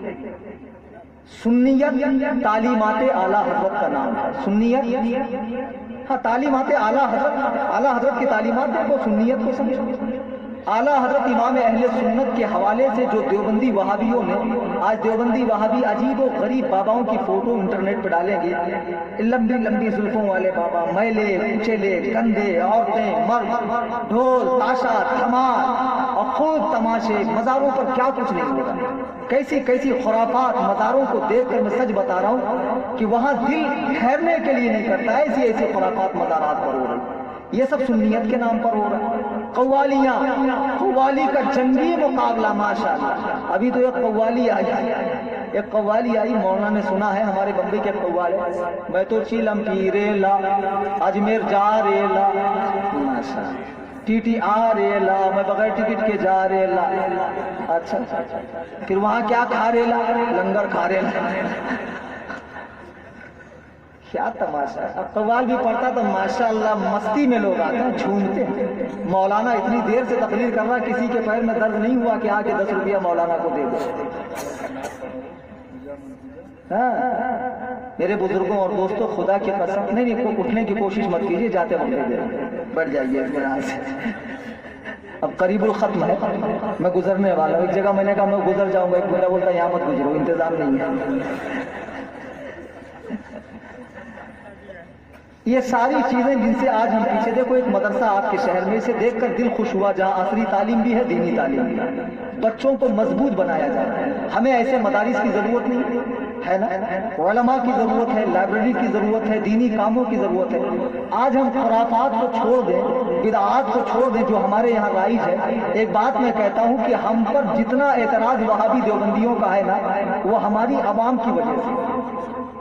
سنیت تعلیمات اعلیٰ حضرت کا نام ہے، سنیت، ہاں تعلیمات اعلیٰ حضرت کی تعلیمات دیکھو، سنیت کو سمجھو۔ اعلیٰ حضرت امام اہل سنت کے حوالے سے جو دیوبندی وہابیوں نے، آج دیوبندی وہابی عجیب و غریب باباؤں کی فوٹو انٹرنیٹ پہ ڈالیں گے، لمبی لمبی زلفوں والے بابا، میلے کچیلے، کندھے، عورتیں، مرد، ڈھول تاشا تھمار، اور خوب تماشے، مزاروں پر کیا کچھ نہیں ہوگا، کیسی کیسی خرافات مزاروں کو دیکھ کر میں سچ بتا رہا ہوں کہ وہاں دل ٹھہرنے کے لیے نہیں کرتا، ایسی ایسی خرافات مزارات پر ہو رہی، یہ سب سنیت کے نام پر ہو رہا ہے۔ قوالیاں، قوالی کا جنگی مقابلہ ماشاءاللہ، ابھی تو ایک قوالی آئی، ایک قوالی آئی، مولانا نے سنا ہے ہمارے بمبئی کے قوالے، میں تو چیلم پی ریلا اجمیر جا ریلا، ماشاءاللہ ٹی ٹی آ ریلا، میں بغیر ٹکٹ کے جا ریلا، اچھا پھر وہاں کیا کھا ریلا، لنگر کھا ریلا، کیا تماشا ہے۔ اب قوال بھی پڑھتا تو ماشاءاللہ مستی میں لوگ آتے ہیں، جھومتے ہیں۔ مولانا اتنی دیر سے تقریر کر رہا، کسی کے پیر میں درد نہیں ہوا کہ آ کے 10 روپیہ مولانا کو دے دو۔ میرے بزرگوں اور دوستوں، خدا کی قسم، نہیں اٹھنے کی کوشش مت کیجیے، جاتے وقت بیٹھ جائیے اطمینان سے۔ اب قریب الختم ہے، میں گزرنے والا ہوں، ایک جگہ میں نے کہا میں گزر جاؤں گا، ایک بندہ بولتا یہاں مت گزرو، انتظام نہیں ہے۔ یہ ساری چیزیں جن سے آج ہم پیچھے، دیکھو ایک مدرسہ آپ کے شہر میں، اسے دیکھ کر دل خوش ہوا، جہاں عصری تعلیم بھی ہے، دینی تعلیم بھی ہے، بچوں کو مضبوط بنایا جاتا ہے۔ ہمیں ایسے مدارس کی ضرورت نہیں ہے نا، علماء کی ضرورت ہے، لائبریری کی ضرورت ہے، دینی کاموں کی ضرورت ہے۔ آج ہم خرافات کو چھوڑ دیں، بدعات کو چھوڑ دیں جو ہمارے یہاں رائج ہے۔ ایک بات میں کہتا ہوں کہ ہم پر جتنا اعتراض وہابی دیوبندیوں کا ہے نا، وہ ہماری عوام کی وجہ سے،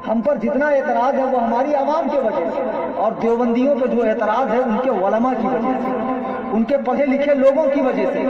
ہم پر جتنا اعتراض ہے وہ ہماری عوام کی وجہ سے، اور دیوبندیوں پہ جو اعتراض ہے ان کے علماء کی وجہ سے، ان کے پڑھے لکھے لوگوں کی وجہ سے۔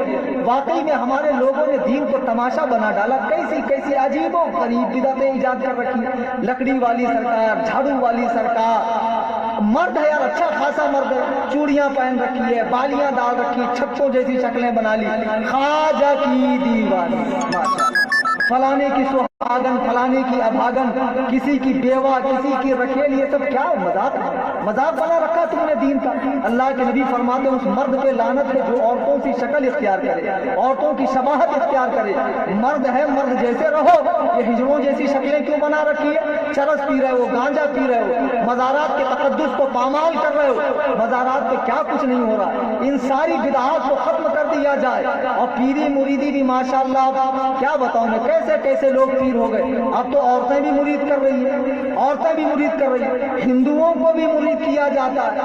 واقعی میں ہمارے لوگوں نے دین کو تماشا بنا ڈالا، کیسی کیسی عجیب و غریب بدعتیں ایجاد کر رکھی، لکڑی والی سرکار، جھاڑو والی سرکار، مرد ہے یار اچھا خاصا مرد ہے، چوڑیاں پہن رکھی ہے، بالیاں ڈال رکھی، چھپوں جیسی شکلیں بنا لی، خواجہ کی دیوانی، ماشاءاللہ، فلانے کی سہاگن، فلانے کی ابھاگن، کسی کی بیوہ، کسی کی رکھیل، یہ سب کیا مذاق مذاق بنا رکھا تم نے دین کا۔ اللہ کے نبی فرماتے ہیں اس مرد پہ لعنت ہے جو عورتوں کی شکل اختیار کرے، عورتوں کی شباہت اختیار کرے۔ مرد ہے، مرد جیسے رہو، یہ ہجڑوں جیسی شکلیں کیوں بنا رکھی ہے؟ چرس پی رہے ہو، گانجا پی رہے ہو، مزارات کے تقدس کو پامال کر رہے ہو، مزارات پہ کیا کچھ نہیں ہو رہا۔ ان ساری بدعات کو ختم کر دیا جائے، اور پیری مریدی بھی ماشاءاللہ، کیا بتاؤں میں کیسے کیسے لوگ پیر ہو گئے۔ اب تو عورتیں بھی مرید کر رہی ہیں، عورتیں بھی مرید کر رہی ہیں، ہندوؤں کو بھی مرید کیا جاتا ہے،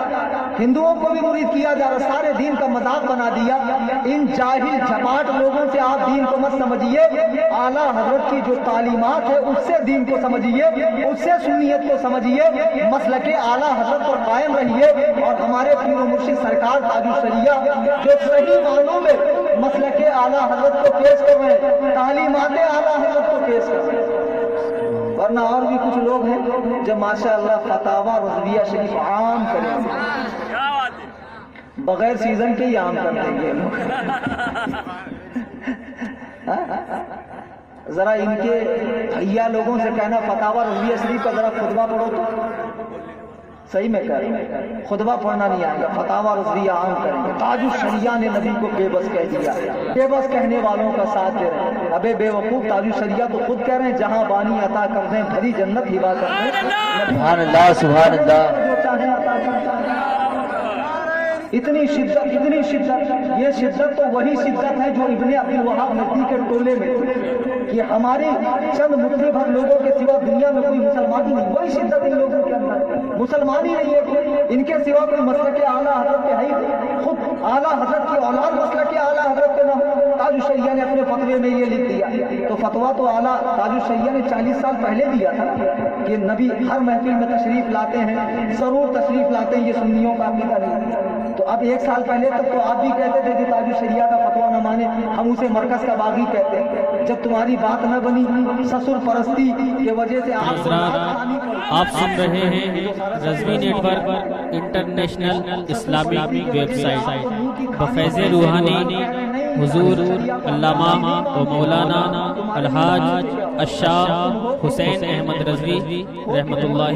ہندوؤں کو بھی مرید کیا جا رہا، سارے دین کا مذاق بنا دیا۔ ان جاہل جھپاٹ لوگوں سے آپ دین کو مت سمجھیے، اعلیٰ حضرت کی جو تعلیمات ہے اس سے دین کو سمجھیے، اس سے سنیت کو سمجھیے، مسلک اعلیٰ حضرت پر قائم رہیے، اور ہمارے پیر و مرشد سرکار تاج الشریعہ جو صحیح معنوں میں مسلک اعلیٰ حضرت کو پیش کر رہے ہیں، تعلیمات اعلیٰ حضرت کو پیش کر رہے ہیں۔ ورنہ اور بھی کچھ لوگ ہیں جو ماشاءاللہ فتاوی رضویہ شریف عام کریں گے، بغیر سیزن کے ہی عام کر دیں گے لوگ۔ ذرا ان کے بھیا لوگوں سے کہنا فتاوی رضویہ شریف کا ذرا خطبہ پڑھو تو، صحیح میں کہہ رہا ہوں، خطبہ پڑھنا نہیں آئے گا، فتاوی رضویہ عام کریں گے۔ تاج الشریعہ نے نبی کو بے بس کہہ دیا، بے بس کہنے والوں کا ساتھ دے رہے ہیں۔ ابے بے وقوف، تاج الشریعہ تو خود کہہ رہے ہیں جہاں بانی عطا کر دیں، بھری جنت ہبا کر دیں، سبحان اللہ، سبحان اللہ۔ جو چاہیں عطا کر دیں۔ اتنی شدت، اتنی شدت، یہ شدت تو وہی شدت ہے جو ابن عبد الوہاب نبی کے ٹولے میں کہ ہماری چند مٹھی بھر لوگوں کے سوا دنیا میں کوئی مسلمان ہی نہیں، وہی شدت ان لوگوں کے اندر، مسلمان ہی نہیں ہے، ان کے سوا کوئی مسلک اعلیٰ حضرت کے ہے ہی، خود اعلیٰ حضرت کی اولاد مسلک اعلیٰ حضرت کے نہ ہو۔ تاج الشریعہ نے اپنے فتوے میں یہ لکھ دیا، تو فتوا تو اعلیٰ تاج الشریعہ نے 40 سال پہلے دیا تھا کہ نبی ہر محفل میں تشریف لاتے ہیں، ضرور تشریف لاتے ہیں، یہ سنیوں کا عقیدہ نہیں۔ تو اب 1 سال پہلے تک تو آپ بھی کہتے تھے کہ تاج الشریعہ کا فتوا نہ مانے، ہم اسے مرکز کا باغی کہتے ہیں۔ جب تمہاری بات نہ بنی، سسر پرستی کی وجہ سے آپ سن رہے ہیں Razvi network international Islamic website بفیض روحانی حضور علامہ و مولانا الحاج الشاہ حسین احمد رضوی رحمۃ اللہ۔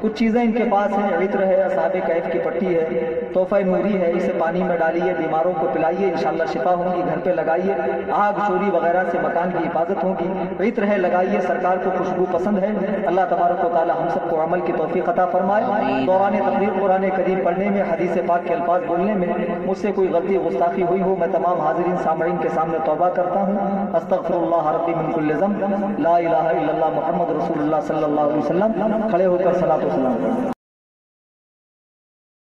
کچھ چیزیں ان کے پاس ہیں، عطر ہے، اصحاب کہف کی پٹی ہے، تحفہ نوری ہے، اسے پانی میں ڈالیے، بیماروں کو پلائیے، انشاءاللہ شفا ہوں گی، گھر پہ لگائیے، آگ چوری وغیرہ سے مکان کی حفاظت ہوگی، عطر ہے لگائیے، سرکار کو خوشبو پسند ہے، اللہ تبارک و تعالی ہم سب کو عمل کی توفیق عطا فرمائے۔ دوران تقریر قرآن کریم پڑھنے میں، حدیث پاک کے الفاظ بولنے میں مجھ سے کوئی غلطی گستاخی ہوئی ہو، میں تمام حاضرین سامعین کے سامنے توبہ کرتا ہوں، استغفر اللہ ربی من کل ذنب، لا الہ الا اللہ محمد رسول اللہ صلی اللہ علیہ وسلم۔ کھڑے ہو کر صلاۃ و سلام۔